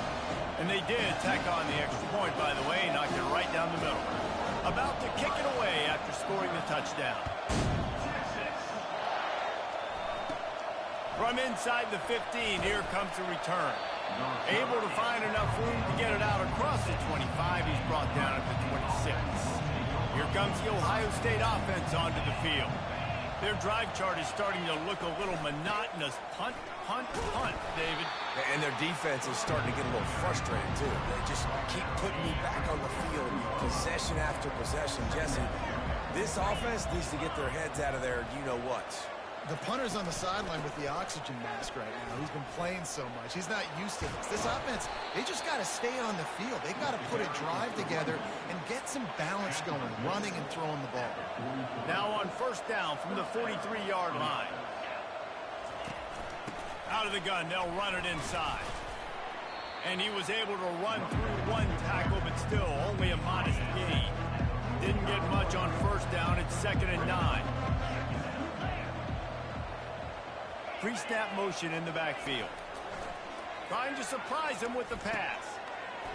And they did tack on the extra point, by the way, knocked it right down the middle. About to kick it away after scoring the touchdown. From inside the 15, here comes the return. Able to find enough room to get it out across the 25. He's brought down at the 26. Here comes the Ohio State offense onto the field. Their drive chart is starting to look a little monotonous. Punt, punt, punt, David. And their defense is starting to get a little frustrated, too. They just keep putting me back on the field, possession after possession. Jesse, this offense needs to get their heads out of their you-know-whats. The punter's on the sideline with the oxygen mask right now. He's been playing so much. He's not used to this. This offense, they just got to stay on the field. They've got to put a drive together and get some balance going, running and throwing the ball. Now on first down from the 43-yard line. Out of the gun, they'll run it inside. And he was able to run through one tackle, but still only a modest gain. Didn't get much on first down. It's 2nd and 9. Pre-snap motion in the backfield. Trying to surprise him with the pass.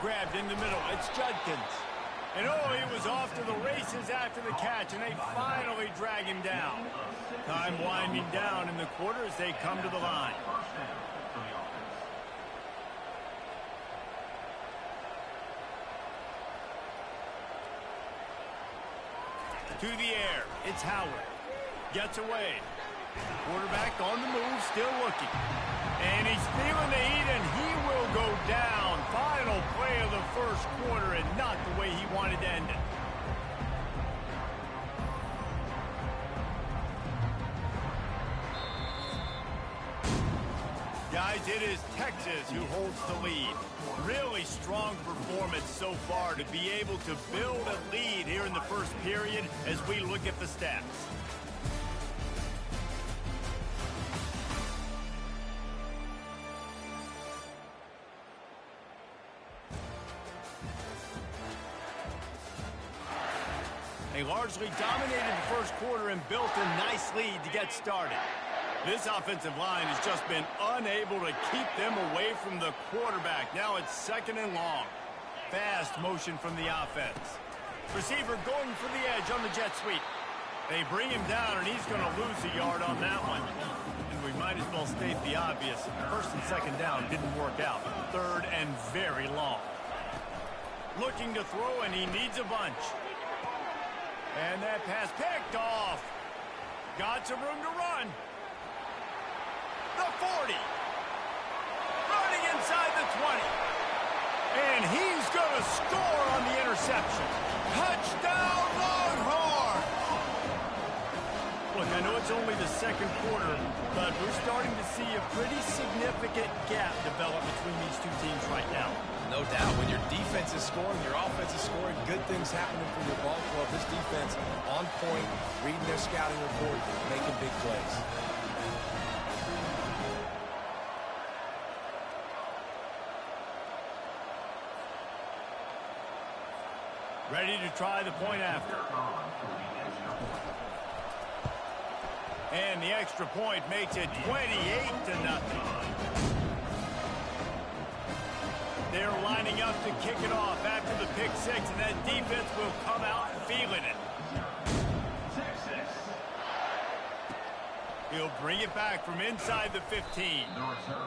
Grabbed in the middle. It's Judkins. And oh, he was off to the races after the catch, and they finally drag him down. Time winding down in the quarter as they come to the line. To the air. It's Howard. Gets away. Quarterback on the move, still looking. And he's feeling the heat, and he will go down. Final play of the first quarter, and not the way he wanted to end it. Guys, it is Texas who holds the lead. Really strong performance so far to be able to build a lead here in the first period as we look at the stats. They largely dominated the first quarter and built a nice lead to get started. This offensive line has just been unable to keep them away from the quarterback. Now it's 2nd and long. Fast motion from the offense. Receiver going for the edge on the jet sweep. They bring him down, and he's going to lose a yard on that one. And we might as well state the obvious. First and second down didn't work out. 3rd and very long. Looking to throw, and he needs a bunch. And that pass picked off. Got some room to run. The 40. Running inside the 20. And he's going to score on the interception. Touchdown, Longhorn! Look, I know it's only the second quarter, but we're starting to see a pretty significant gap develop between these two teams right now. No doubt. When your defense is scoring, your offense is scoring, good things happening for your ball club. This defense on point, reading their scouting report, making big plays. Ready to try the point after. And the extra point makes it 28-0. They're lining up to kick it off after the pick six, and that defense will come out feeling it. He'll bring it back from inside the 15.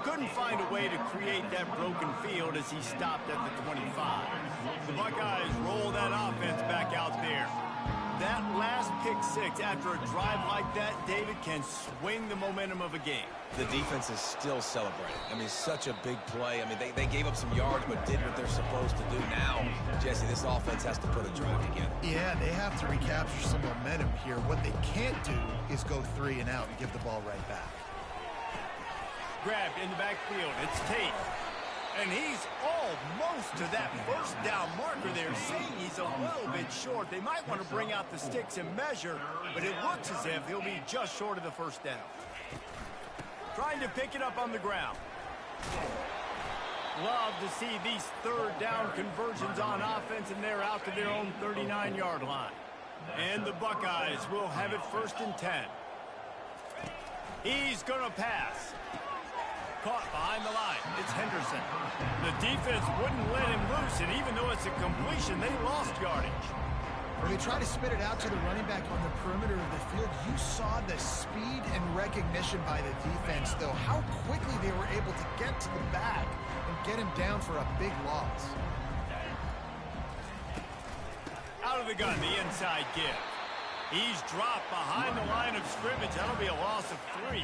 Couldn't find a way to create that broken field as he stopped at the 25. The Buckeyes roll that offense back out there. That last pick six after a drive like that, David, can swing the momentum of a game. The defense is still celebrating. I mean, such a big play. I mean, they gave up some yards but did what they're supposed to do. Now, Jesse, this offense has to put a drive together. Yeah, they have to recapture some momentum here. What they can't do is go 3 and out and give the ball right back. Grabbed in the backfield. It's Tate. And he's almost to that first down marker there, saying he's a little bit short. They might want to bring out the sticks and measure, but it looks as if he'll be just short of the first down. Trying to pick it up on the ground. Love to see these third down conversions on offense, and they're out to their own 39-yard line. And the Buckeyes will have it 1st and 10. He's going to pass. Caught behind the line. It's Henderson. The defense wouldn't let him loose, and even though it's a completion, they lost yardage. When they try to spit it out to the running back on the perimeter of the field, you saw the speed and recognition by the defense, though, how quickly they were able to get to the back and get him down for a big loss. Out of the gun, the inside give. He's dropped behind the line of scrimmage. That'll be a loss of 3.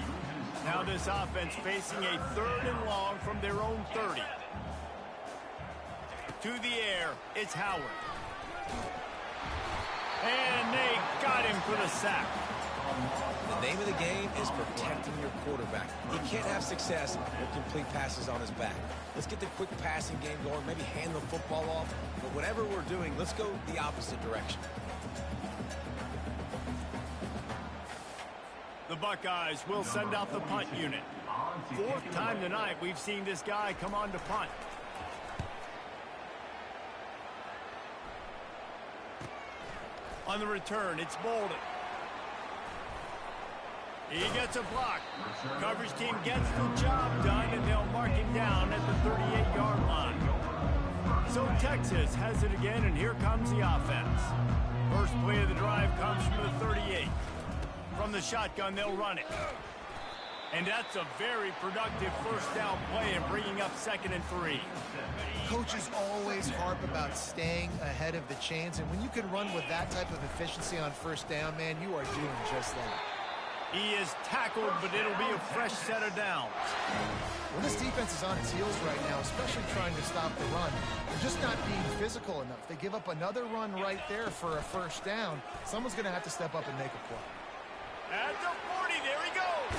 Now this offense facing a 3rd and long from their own 30. To the air, it's Howard. And they got him for the sack. The name of the game is protecting your quarterback. He can't have success with complete passes on his back. Let's get the quick passing game going, maybe hand the football off. But whatever we're doing, let's go the opposite direction. The Buckeyes will send out the punt unit. 4th time tonight we've seen this guy come on to punt. On the return, it's Bolden. He gets a block. Coverage team gets the job done, and they'll mark him down at the 38-yard line. So Texas has it again, and here comes the offense. First play of the drive comes from the 38. From the shotgun, they'll run it. And that's a very productive first down play and bringing up 2nd and 3. Coaches always harp about staying ahead of the chains, and when you can run with that type of efficiency on first down, man, you are doing just that. He is tackled, but it'll be a fresh set of downs. Well, this defense is on its heels right now, especially trying to stop the run. They're just not being physical enough. They give up another run right there for a first down. Someone's going to have to step up and make a play. At the 40, there he goes.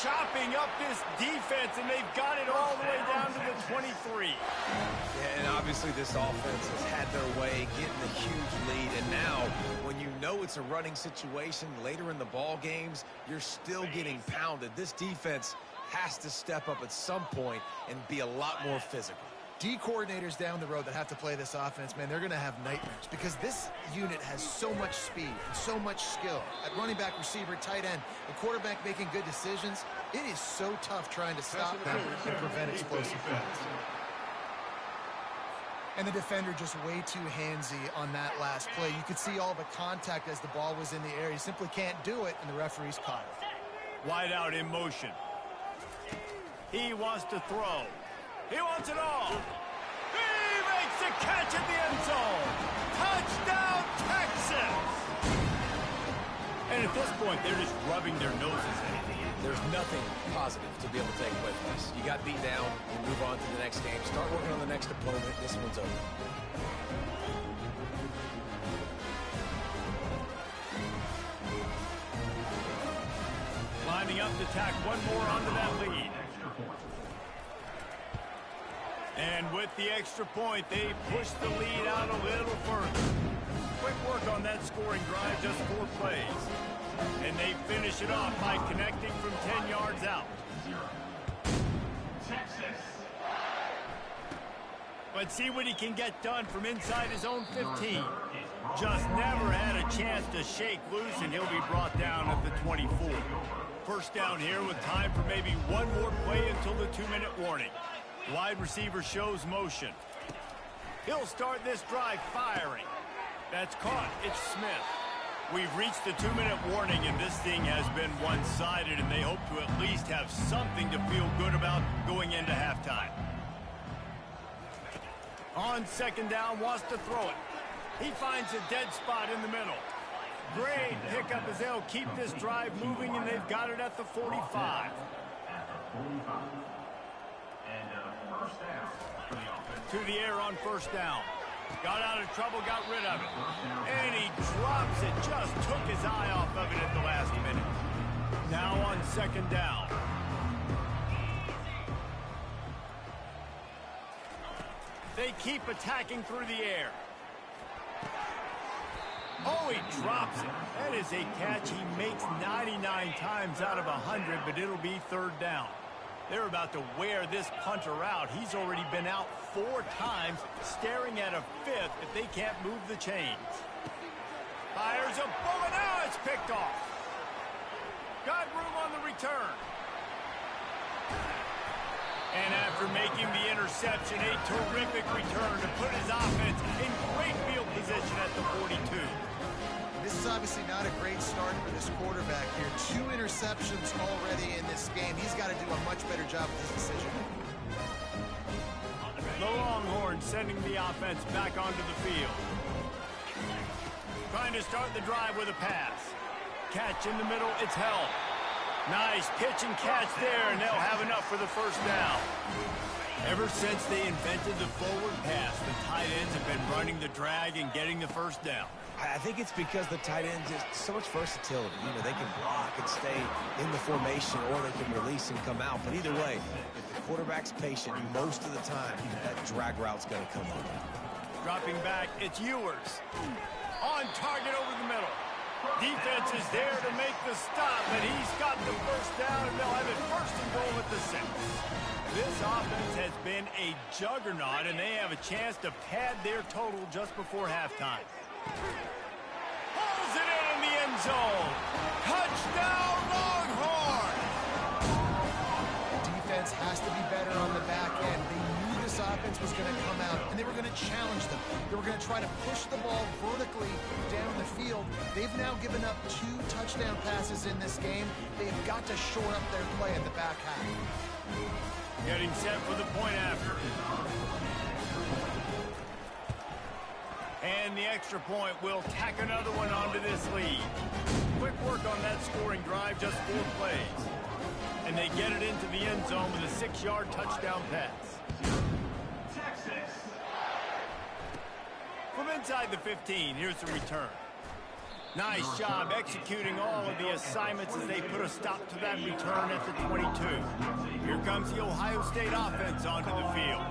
Chopping up this defense, and they've got it all the way down to the 23. Yeah, and obviously this offense has had their way, getting a huge lead. And now, when you know it's a running situation later in the ball games, you're still getting pounded. This defense has to step up at some point and be a lot more physical. D coordinators down the road that have to play this offense, man, they're going to have nightmares because this unit has so much speed and so much skill. At running back, receiver, tight end, the quarterback making good decisions, it is so tough trying to stop them and prevent explosive plays. And the defender just way too handsy on that last play. You could see all the contact as the ball was in the air. He simply can't do it, and the referee's caught it. Wide out in motion. He wants to throw. He wants it all. He makes the catch at the end zone. Touchdown, Texas! And at this point, they're just rubbing their noses in it. There's nothing positive to be able to take away from this. You got beat down, you move on to the next game. Start working on the next opponent. This one's over. Lining up to tack one more onto that lead. And with the extra point, they push the lead out a little further. Quick work on that scoring drive, just 4 plays. And they finish it off by connecting from 10 yards out. Texas. Let's see what he can get done from inside his own 15. Just never had a chance to shake loose, and he'll be brought down at the 24. First down here with time for maybe one more play until the 2-minute warning. Wide receiver shows motion. He'll start this drive firing. That's caught. It's Smith. We've reached the 2-minute warning, and this thing has been one-sided, and they hope to at least have something to feel good about going into halftime. On 2nd down, wants to throw it. He finds a dead spot in the middle. Great pickup as they'll keep this drive moving, and they've got it at the 45. At the 45. And first down for the offense. To the air on first down. Got out of trouble, got rid of it. And he drops it, just took his eye off of it at the last minute. Now on 2nd down. They keep attacking through the air. Oh, he drops it. That is a catch he makes 99 times out of 100, but it'll be 3rd down. They're about to wear this punter out. He's already been out 4 times, staring at a 5th if they can't move the chains. Fires a bullet. Now it's picked off. Got room on the return. And after making the interception, a terrific return to put his offense in great field position at the 42. This is obviously not a great start for this quarterback here. 2 interceptions already in this game. He's got to do a much better job with his decision. The Longhorns sending the offense back onto the field. Trying to start the drive with a pass. Catch in the middle, it's held. Nice pitch and catch there, and they'll have enough for the first down. Ever since they invented the forward pass, the tight ends have been running the drag and getting the first down. I think it's because the tight ends is so much versatility. You know, they can block and stay in the formation, or they can release and come out. But either way, if the quarterback's patient, most of the time, that drag route's going to come up. Dropping back, it's Ewers. On target over the middle. Defense is there to make the stop, and he's got the first down, and they'll have it first and goal at the 6. This offense has been a juggernaut, and they have a chance to pad their total just before halftime. Pulls it in the end zone. Touchdown, Longhorn! Defense has to be better on the back end. They knew this offense was going to come out, and they were going to challenge them. They were going to try to push the ball vertically down the field. They've now given up 2 touchdown passes in this game. They've got to shore up their play in the back half. Getting set for the point after. And the extra point will tack another one onto this lead. Quick work on that scoring drive, just 4 plays. And they get it into the end zone with a 6-yard touchdown pass. Texas. From inside the 15, here's the return. Nice job executing all of the assignments as they put a stop to that return at the 22. Here comes the Ohio State offense onto the field.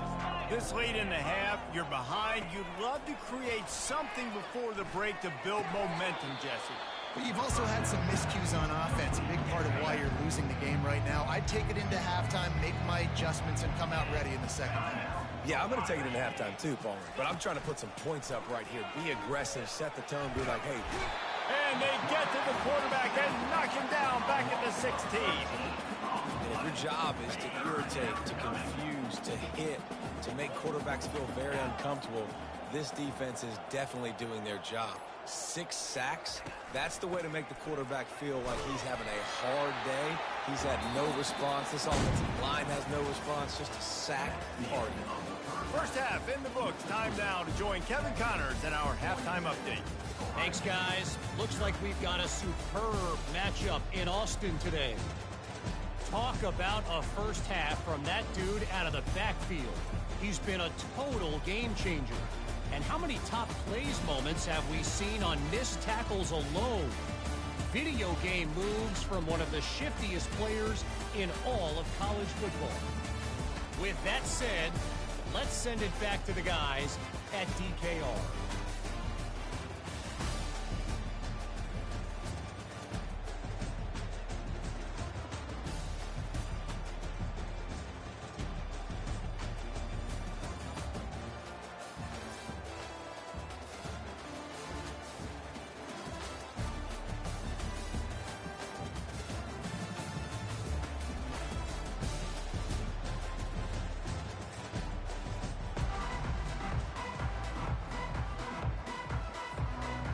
This late in the half, you're behind. You'd love to create something before the break to build momentum, Jesse. But you've also had some miscues on offense, a big part of why you're losing the game right now. I'd take it into halftime, make my adjustments, and come out ready in the second half. Yeah, I'm going to take it into halftime too, Palmer. But I'm trying to put some points up right here. Be aggressive, set the tone, be like, hey. And they get to the quarterback and knock him down back at the 16. And if your job is to irritate, to confuse, to hit, to make quarterbacks feel very uncomfortable, this defense is definitely doing their job. 6 sacks, that's the way to make the quarterback feel like he's having a hard day. He's had no response. This offensive line has no response, just a sack party. First half in the books. Time now to join Kevin Connors in our halftime update. Thanks, guys. Looks like we've got a superb matchup in Austin today. Talk about a first half from that dude out of the backfield. He's been a total game changer. And how many top plays moments have we seen on missed tackles alone? Video game moves from one of the shiftiest players in all of college football. With that said, let's send it back to the guys at DKR.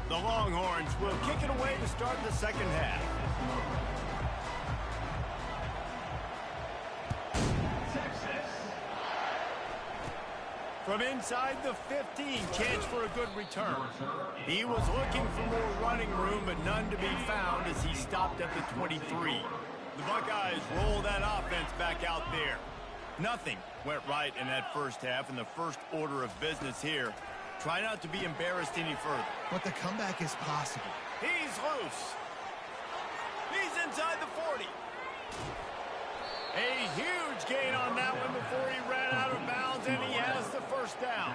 The Longhorns will kick it away to start the second half. Texas. From inside the 15, chance for a good return. He was looking for more running room, but none to be found as he stopped at the 23. The Buckeyes roll that offense back out there. Nothing went right in that first half, and the first order of business here. Try not to be embarrassed any further. But the comeback is possible. He's loose. He's inside the 40. A huge gain on that one before he ran out of bounds, and he has the first down.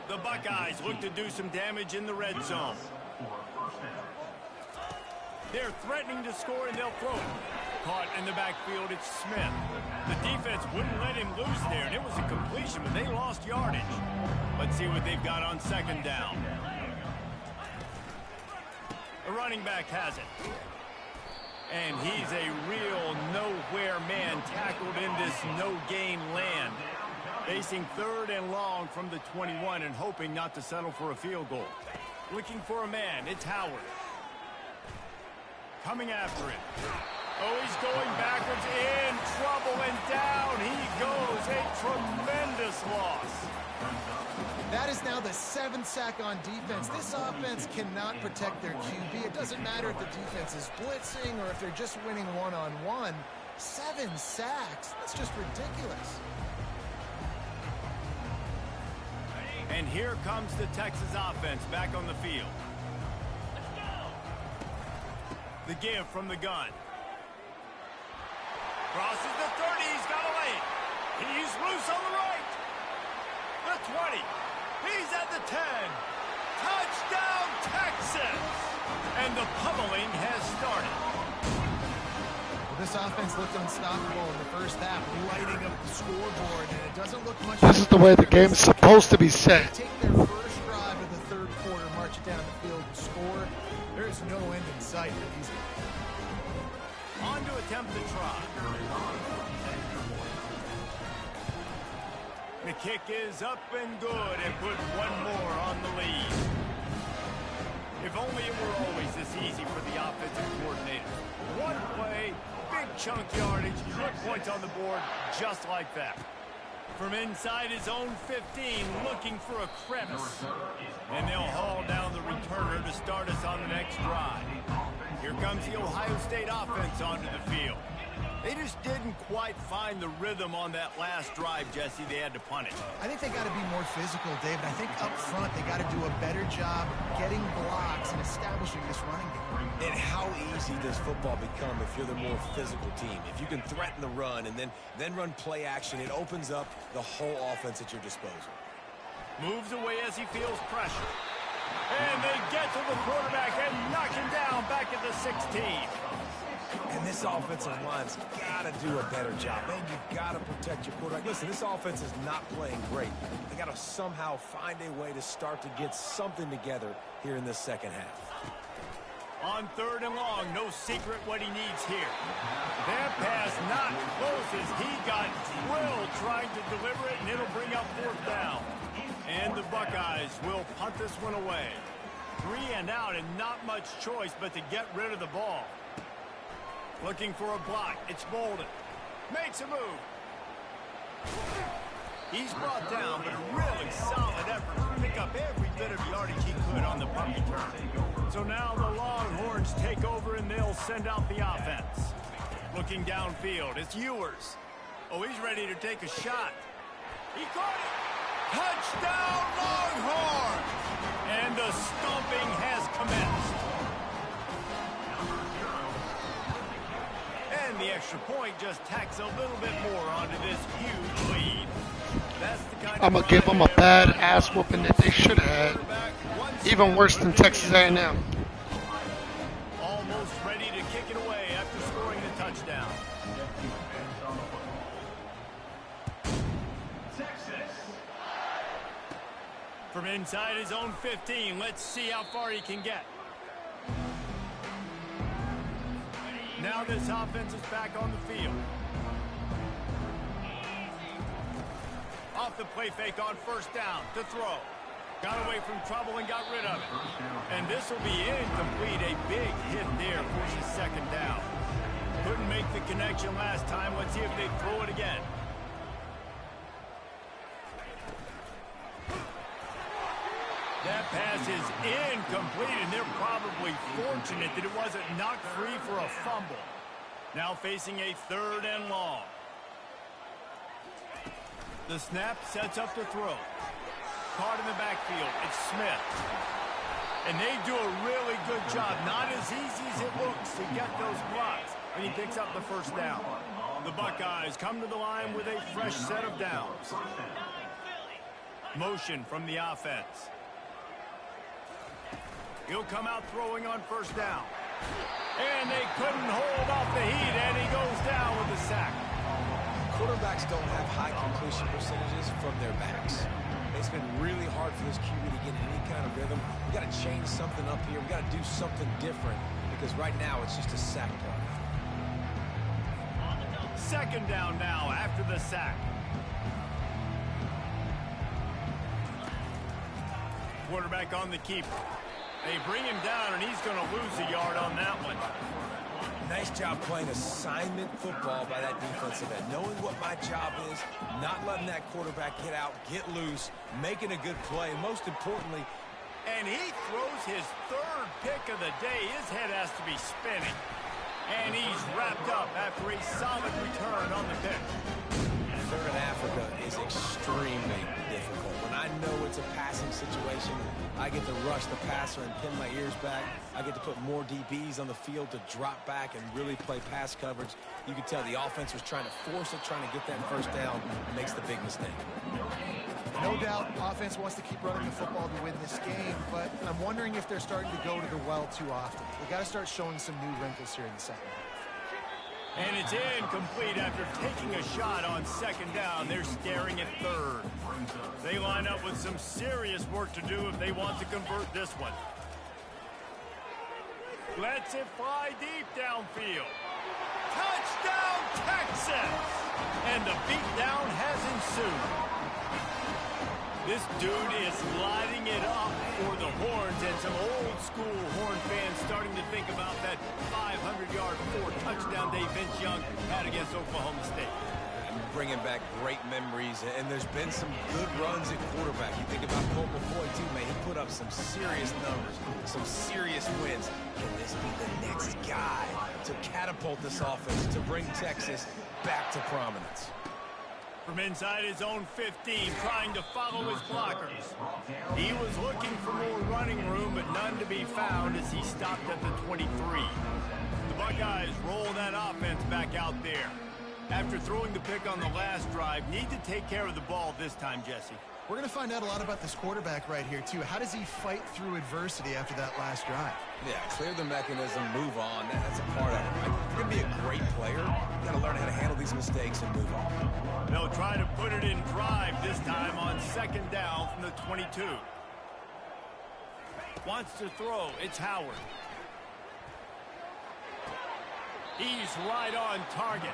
The Buckeyes look to do some damage in the red zone. They're threatening to score, and they'll throw it. Caught in the backfield, it's Smith. The defense wouldn't let him loose there, and it was a completion, but they lost yardage. Let's see what they've got on second down. The running back has it. And he's a real nowhere man tackled in this no-gain land. Facing third and long from the 21 and hoping not to settle for a field goal. Looking for a man, it's Howard. Coming after him. Oh, he's going backwards, in trouble, and down he goes. A tremendous loss. That is now the 7th sack on defense. This offense cannot protect their QB. It doesn't matter if the defense is blitzing or if they're just winning one-on-one. 7 sacks. That's just ridiculous. And here comes the Texas offense back on the field. The give from the gun. Crosses the 30. He's got a lane. He's loose on the right. The 20. He's at the 10. Touchdown, Texas! And the pummeling has started. Well, this offense looked unstoppable in the first half, lighting up the scoreboard, and it doesn't look much. This is the way the game is supposed to be set. Take their first drive of the third quarter, march it down the field and score. There's no end in sight for these. On to attempt the try. The kick is up and good and put one more on the lead. If only it were always this easy for the offensive coordinator. One play, big chunk yardage, put points on the board just like that. From inside his own 15, looking for a crevice. And they'll haul down the returner to start us on the next drive. Here comes the Ohio State offense onto the field. They just didn't quite find the rhythm on that last drive, Jesse. They had to punt it. I think they got to be more physical, David. I think up front they got to do a better job getting blocks and establishing this running game. And how easy does football become if you're the more physical team? If you can threaten the run and then run play action, it opens up the whole offense at your disposal. Moves away as he feels pressure. And they get to the quarterback and knock him down back at the 16. And this offensive line's got to do a better job. Man, you've got to protect your quarterback. Listen, this offense is not playing great. They got to somehow find a way to start to get something together here in this second half. On 3rd and long, no secret what he needs here. That pass not close as he got drilled trying to deliver it, and it'll bring up 4th down. And the Buckeyes will punt this one away. 3 and out and not much choice but to get rid of the ball. Looking for a block. It's Bolden. Makes a move. He's brought down, but a really solid effort to pick up every bit of yardage he could on the punt return. So now the Longhorns take over and they'll send out the offense. Looking downfield, it's Ewers. Oh, he's ready to take a shot. He caught it. Touchdown, Longhorns! And the stomping has commenced. And the extra point just tacks a little bit more onto this huge lead. That's the kind I'm going to give them a bad ass whooping that they should have had. Even worse than Texas A&M. Almost ready to kick it away after scoring the touchdown. From inside his own 15, let's see how far he can get. Now this offense is back on the field. Off the play fake on 1st down to throw. Got away from trouble and got rid of it. And this will be incomplete. A big hit there forces 2nd down. Couldn't make the connection last time. Let's see if they throw it again. That pass is incomplete, and they're probably fortunate that it wasn't knocked free for a fumble. Now facing a 3rd and long. The snap sets up the throw. Caught in the backfield. It's Smith. And they do a really good job. Not as easy as it looks to get those blocks. And he picks up the 1st down. The Buckeyes come to the line with a fresh set of downs. Motion from the offense. He'll come out throwing on 1st down. And they couldn't hold off the heat, and he goes down with a sack. Quarterbacks don't have high completion percentages from their backs. It's been really hard for this QB to get in any kind of rhythm. We got to change something up here. We got to do something different because right now it's just a sack play. 2nd down now after the sack. Quarterback on the keeper. They bring him down, and he's going to lose a yard on that one. Nice job playing assignment football by that defensive end. Knowing what my job is, not letting that quarterback get out, get loose, making a good play, and most importantly, and he throws his third pick of the day. His head has to be spinning. And he's wrapped up after a solid return on the pick. Third in Africa is extremely difficult. When I know it's a passing situation, I get to rush the passer and pin my ears back. I get to put more DBs on the field to drop back and really play pass coverage. You can tell the offense was trying to force it, trying to get that first down, and makes the big mistake. No doubt, offense wants to keep running the football to win this game, but I'm wondering if they're starting to go to the well too often. They got to start showing some new wrinkles here in the second half. And it's incomplete after taking a shot on second down. They're staring at third. They line up with some serious work to do if they want to convert this one. Lets it fly deep downfield. Touchdown, Texas! And the beatdown has ensued. This dude is lighting it up for the Horns, and some old-school Horn fans starting to think about that 500-yard, 4-touchdown day Vince Young had against Oklahoma State. I'm bringing back great memories, and there's been some good runs at quarterback. You think about Colt McCoy, too, man. He put up some serious numbers, some serious wins. Can this be the next guy to catapult this offense, to bring Texas back to prominence? From inside his own 15, trying to follow his blockers. He was looking for more running room, but none to be found as he stopped at the 23. The Buckeyes roll that offense back out there. After throwing the pick on the last drive, need to take care of the ball this time, Jesse. We're going to find out a lot about this quarterback right here, too. How does he fight through adversity after that last drive? Yeah, clear the mechanism, move on. That's a part of it, right? If you're going to be a great player, you got to learn how to handle these mistakes and move on. They'll try to put it in drive this time on second down from the 22. Wants to throw. It's Howard. He's right on target.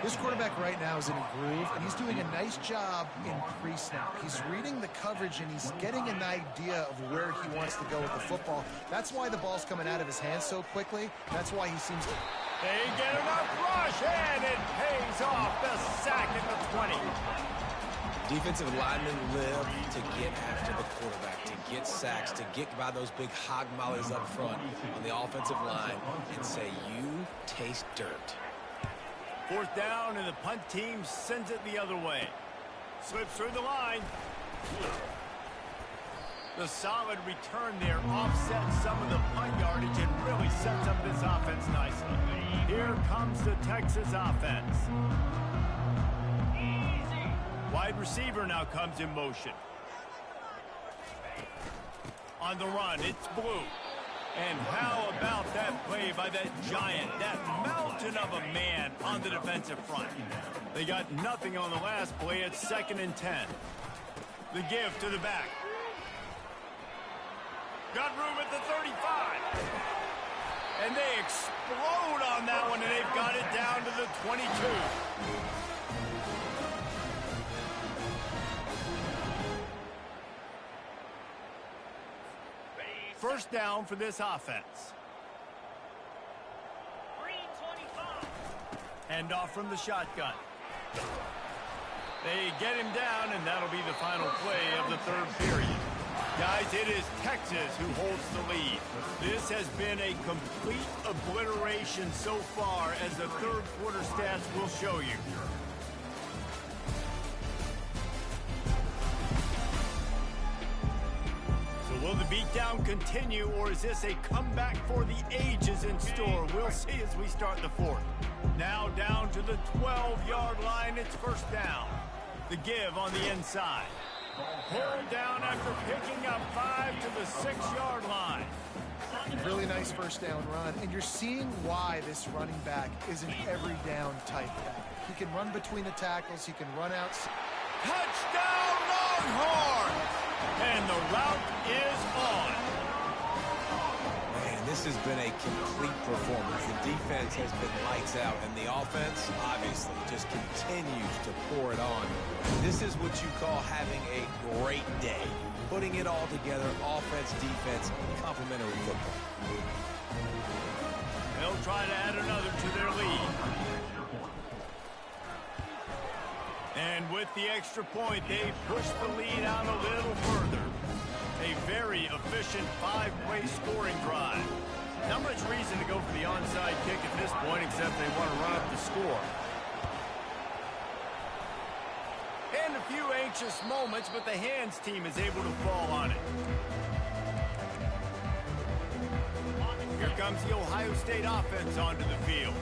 This quarterback right now is in a groove, and he's doing a nice job in pre-snap. He's reading the coverage, and he's getting an idea of where he wants to go with the football. That's why the ball's coming out of his hands so quickly. That's why he seems to... They get enough rush, and it pays off. The sack at the 20. Defensive linemen live to get after the quarterback, to get sacks, to get by those big hog mollies up front on the offensive line and say, you taste dirt. Fourth down, and the punt team sends it the other way. Slips through the line. The solid return there offsets some of the punt yardage and really sets up this offense nicely. Here comes the Texas offense. Wide receiver now comes in motion. On the run, it's Blue. And how about that play by that giant, that mountain of a man on the defensive front? They got nothing on the last play. It's 2nd and 10. The give to the back. Got room at the 35. And they explode on that one, and they've got it down to the 22. First down for this offense. Hand off from the shotgun. They get him down, and that'll be the final play of the third period. Guys, it is Texas who holds the lead. This has been a complete obliteration so far, as the third quarter stats will show you. Will the beatdown continue, or is this a comeback for the ages in store? We'll see as we start the fourth. Now down to the 12-yard line. It's first down. The give on the inside. Pulled down after picking up 5 to the 6-yard line. Really nice first down run, and you're seeing why this running back is an every down type back. He can run between the tackles. He can run out. Touchdown, Longhorns! And the route is on. Man, this has been a complete performance. The defense has been lights out, and the offense, obviously, just continues to pour it on. This is what you call having a great day. Putting it all together, offense, defense, complementary football. They'll try to add another to their lead. And with the extra point, they push the lead out a little further. A very efficient 5-play scoring drive. Not much reason to go for the onside kick at this point, except they want to run up the score. And a few anxious moments, but the hands team is able to fall on it. Here comes the Ohio State offense onto the field.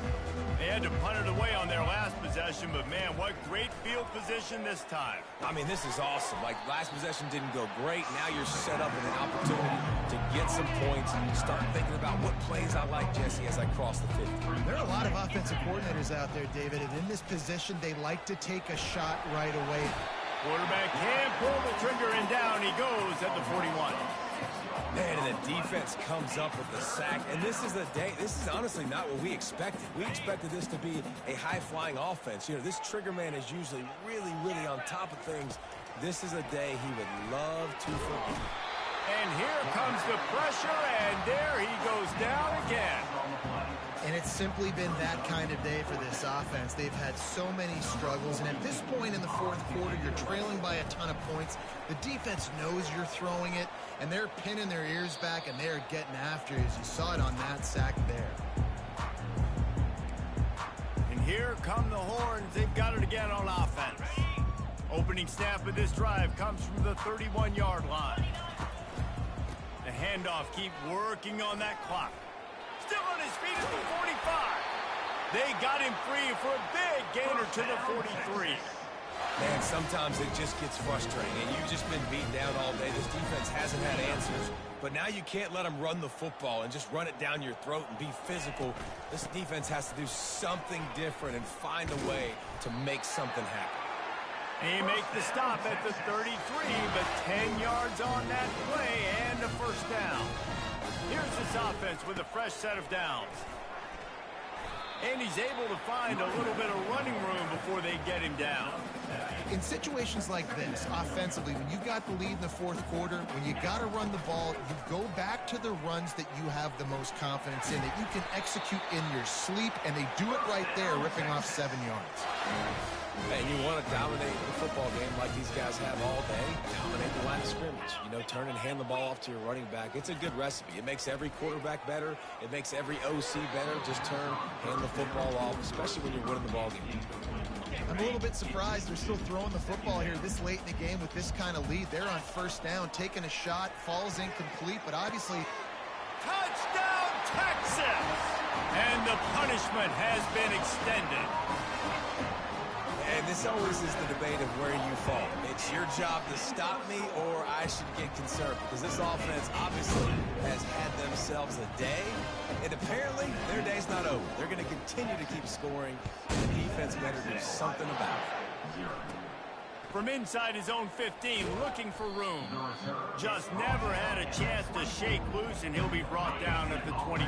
They had to punt it away on their last possession, but man, what great field position this time. I mean, this is awesome. Like, last possession didn't go great. Now you're set up with an opportunity to get some points. Start thinking about what plays I like, Jesse, as I cross the 50. There are a lot of offensive coordinators out there, David, and in this position, they like to take a shot right away. Quarterback can pull the trigger, and down he goes at the 41. Man, and the defense comes up with the sack. And this is honestly not what we expected. We expected this to be a high-flying offense. You know, this trigger man is usually really, really on top of things. This is a day he would love to forget. And here comes the pressure, and there he goes down again. And it's simply been that kind of day for this offense. They've had so many struggles, and at this point in the fourth quarter, you're trailing by a ton of points. The defense knows you're throwing it, and they're pinning their ears back, and they're getting after you, as you saw it on that sack there. And here come the horns. They've got it again on offense. Opening snap of this drive comes from the 31-yard line. The handoff, keep working on that clock. Still on his feet at the 45. They got him free for a big gainer to the 43. Man, sometimes it just gets frustrating, and you've just been beaten down all day. This defense hasn't had answers, but now you can't let them run the football and just run it down your throat and be physical. This defense has to do something different and find a way to make something happen. He makes the stop at the 33, but 10 yards on that play and a first down. Here's this offense with a fresh set of downs. And he's able to find a little bit of running room before they get him down. In situations like this, offensively, when you've got the lead in the fourth quarter, when you got to run the ball, you go back to the runs that you have the most confidence in, that you can execute in your sleep, and they do it right there, ripping off 7 yards. And you want to dominate the football game like these guys have all day. Dominate the line of scrimmage. You know, turn and hand the ball off to your running back. It's a good recipe. It makes every quarterback better. It makes every OC better. Just turn, hand the football off, especially when you're winning the ball game. I'm a little bit surprised they're still throwing the football here this late in the game with this kind of lead. They're on first down, taking a shot, falls incomplete, but obviously... Touchdown, Texas! And the punishment has been extended. And this always is the debate of where you fall. It's your job to stop me, or I should get concerned, because this offense obviously has had themselves a day, and apparently their day's not over. They're going to continue to keep scoring, and the defense better do something about it. From inside his own 15, looking for room. Just never had a chance to shake loose, and he'll be brought down at the 24.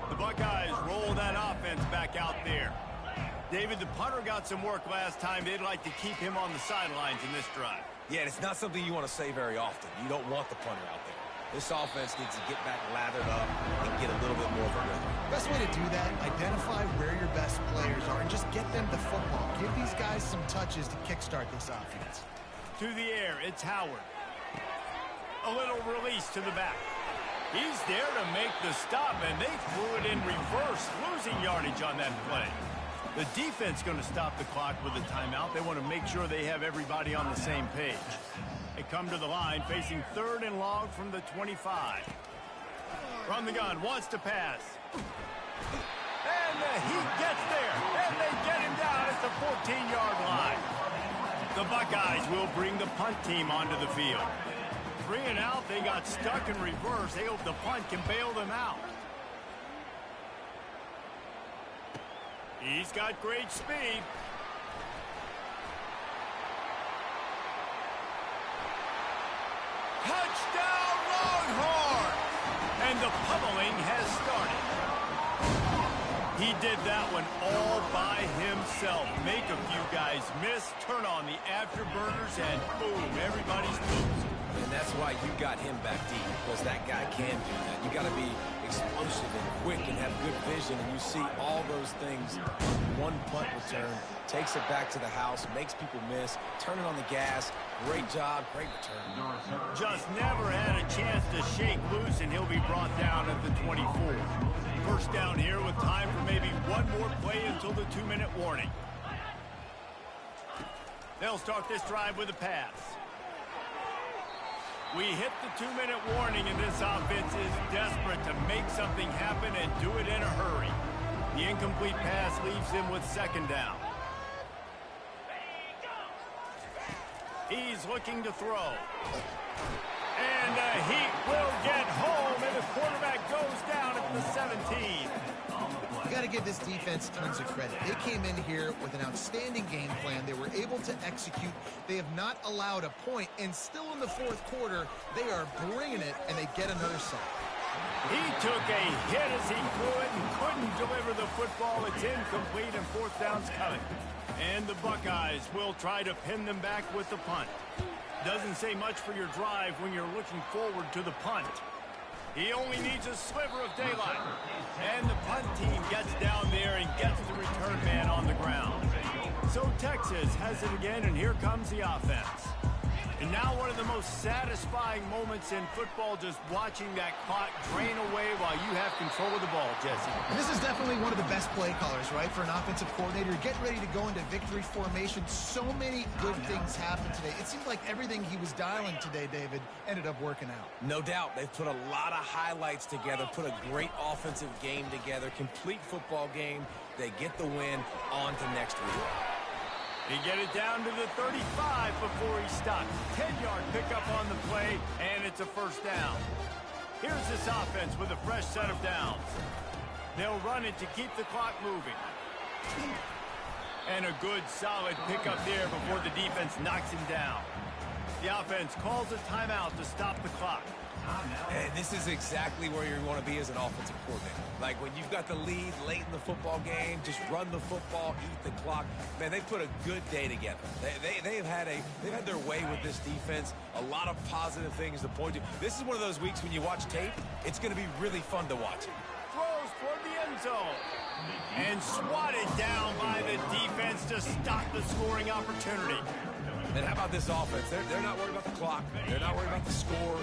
The Buckeyes roll that offense back out there. David, the punter got some work last time. They'd like to keep him on the sidelines in this drive. Yeah, and it's not something you want to say very often. You don't want the punter out there. This offense needs to get back lathered up and get a little bit more of a rhythm. Best way to do that, identify where your best players are and just get them the football. Give these guys some touches to kickstart this offense. To the air, it's Howard. A little release to the back. He's there to make the stop, and they threw it in reverse, losing yardage on that play. The defense going to stop the clock with a timeout. They want to make sure they have everybody on the same page. They come to the line facing 3rd and long from the 25. From the gun, wants to pass. And he gets there, and they get him down at the 14-yard line. The Buckeyes will bring the punt team onto the field. 3 and out, they got stuck in reverse. They hope the punt can bail them out. He's got great speed. Touchdown, Longhorn! And the pummeling has started. He did that one all by himself. Make a few guys miss, turn on the afterburners, and boom, everybody's toast. And that's why you got him back deep, because that guy can do that. You got to be explosive and quick and have good vision, and you see all those things. One punt return, takes it back to the house, makes people miss, turning on the gas. Great job, great return. Just never had a chance to shake loose, and he'll be brought down at the 24. First down here with time for maybe one more play until the 2-minute warning. They'll start this drive with a pass. We hit the 2-minute warning, and this offense is desperate to make something happen and do it in a hurry. The incomplete pass leaves him with second down. He's looking to throw. And he will get home, and the quarterback goes down at the 17. You got to give this defense tons of credit. They came in here with an outstanding game plan. They were able to execute. They have not allowed a point, and still in the fourth quarter, they are bringing it, and they get another sack. He took a hit as he threw it and couldn't deliver the football. It's incomplete, and fourth down's coming. And the Buckeyes will try to pin them back with the punt. Doesn't say much for your drive when you're looking forward to the punt. He only needs a sliver of daylight. And the punt team gets down there and gets the return man on the ground. So Texas has it again, and here comes the offense. And now one of the most satisfying moments in football, just watching that clock drain away while you have control of the ball, Jesse. And this is definitely one of the best play callers, right, for an offensive coordinator. Get ready to go into victory formation. So many good things happened today. It seemed like everything he was dialing today, David, ended up working out. No doubt. They've put a lot of highlights together, put a great offensive game together, complete football game. They get the win. On to next week. He get it down to the 35 before he stops. 10-yard pickup on the play, and it's a first down. Here's this offense with a fresh set of downs. They'll run it to keep the clock moving. And a good, solid pickup there before the defense knocks him down. The offense calls a timeout to stop the clock. And this is exactly where you want to be as an offensive coordinator. Like when you've got the lead late in the football game, just run the football, eat the clock. Man, they put a good day together. They've had their way with this defense. A lot of positive things to point to. This is one of those weeks when you watch tape, it's going to be really fun to watch. Throws toward the end zone. And swatted down by the defense to stop the scoring opportunity. And how about this offense? They're not worried about the clock. They're not worried about the score.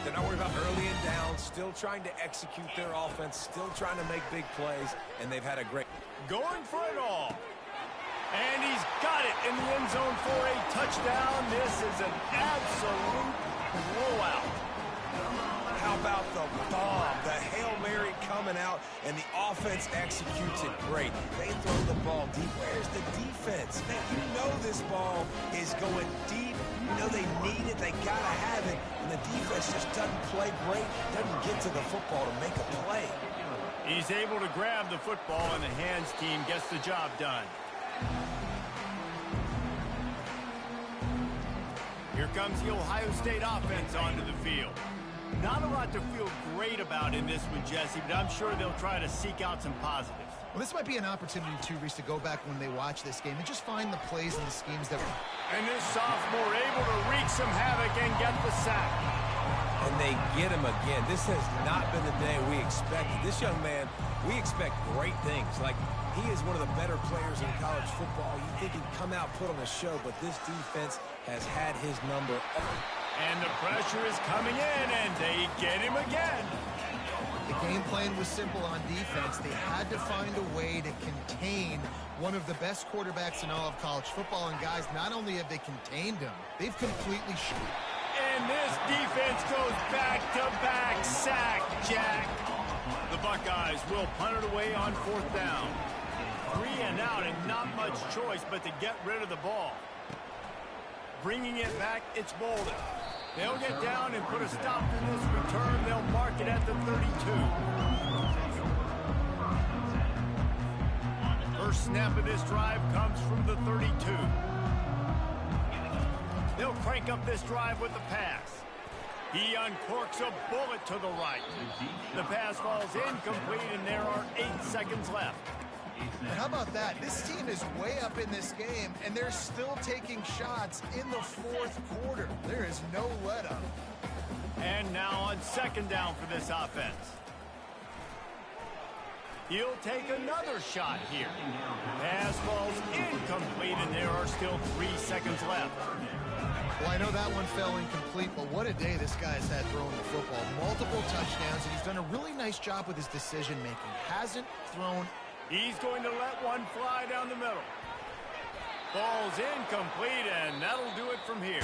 They're not worried about early and down. Still trying to execute their offense. Still trying to make big plays. And they've had a great... Going for it all. And he's got it in the end zone for a touchdown. This is an absolute blowout. How about the bomb? The Hail Mary coming out, and the offense executes it great. They throw the ball deep. Where's the defense? Man, you know this ball is going deep. You know they need it. They got to have it. And the defense just doesn't play great, doesn't get to the football to make a play. He's able to grab the football, and the hands team gets the job done. Here comes the Ohio State offense onto the field. Not a lot to feel great about in this one, Jesse, but I'm sure they'll try to seek out some positives. Well, this might be an opportunity, too, Reese, to go back when they watch this game and just find the plays and the schemes that... And this sophomore able to wreak some havoc and get the sack. And they get him again. This has not been the day we expected. This young man, we expect great things. Like, he is one of the better players in college football. You think he'd come out, put on a show, but this defense has had his number. And the pressure is coming in, and they get him again. The game plan was simple on defense. They had to find a way to contain one of the best quarterbacks in all of college football. And, guys, not only have they contained him, they've completely... And this defense goes back-to-back sack, Jack. The Buckeyes will punt it away on fourth down. 3 and out, and not much choice but to get rid of the ball. Bringing it back, it's Bolden. They'll get down and put a stop to this return. They'll mark it at the 32. First snap of this drive comes from the 32. They'll crank up this drive with the pass. He uncorks a bullet to the right. The pass falls incomplete, and there are 8 seconds left. And how about that? This team is way up in this game, and they're still taking shots in the fourth quarter. There is no let up. And now on second down for this offense. He'll take another shot here. Pass ball's incomplete, and there are still 3 seconds left. Well, I know that one fell incomplete, but what a day this guy's had throwing the football. Multiple touchdowns, and he's done a really nice job with his decision-making. Hasn't thrown. He's going to let one fly down the middle. Ball's incomplete, and that'll do it from here.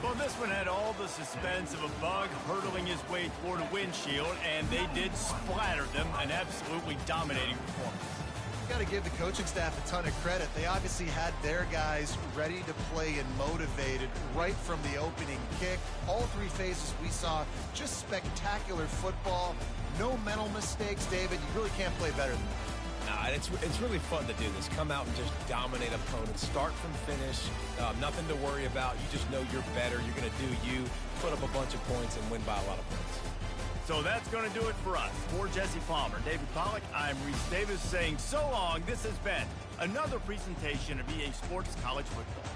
Well, this one had all the suspense of a bug hurtling his way toward a windshield, and they did splatter them, an absolutely dominating performance. Got to give the coaching staff a ton of credit. They obviously had their guys ready to play and motivated right from the opening kick. All 3 phases we saw, just spectacular football. No mental mistakes, David. You really can't play better than that. Nah, it's really fun to do this. Come out and just dominate opponents. Start from finish. Nothing to worry about. You just know you're better. You're going to do you, put up a bunch of points, and win by a lot of points. So that's going to do it for us. For Jesse Palmer, David Pollack, I'm Reese Davis saying so long. This has been another presentation of EA Sports College Football.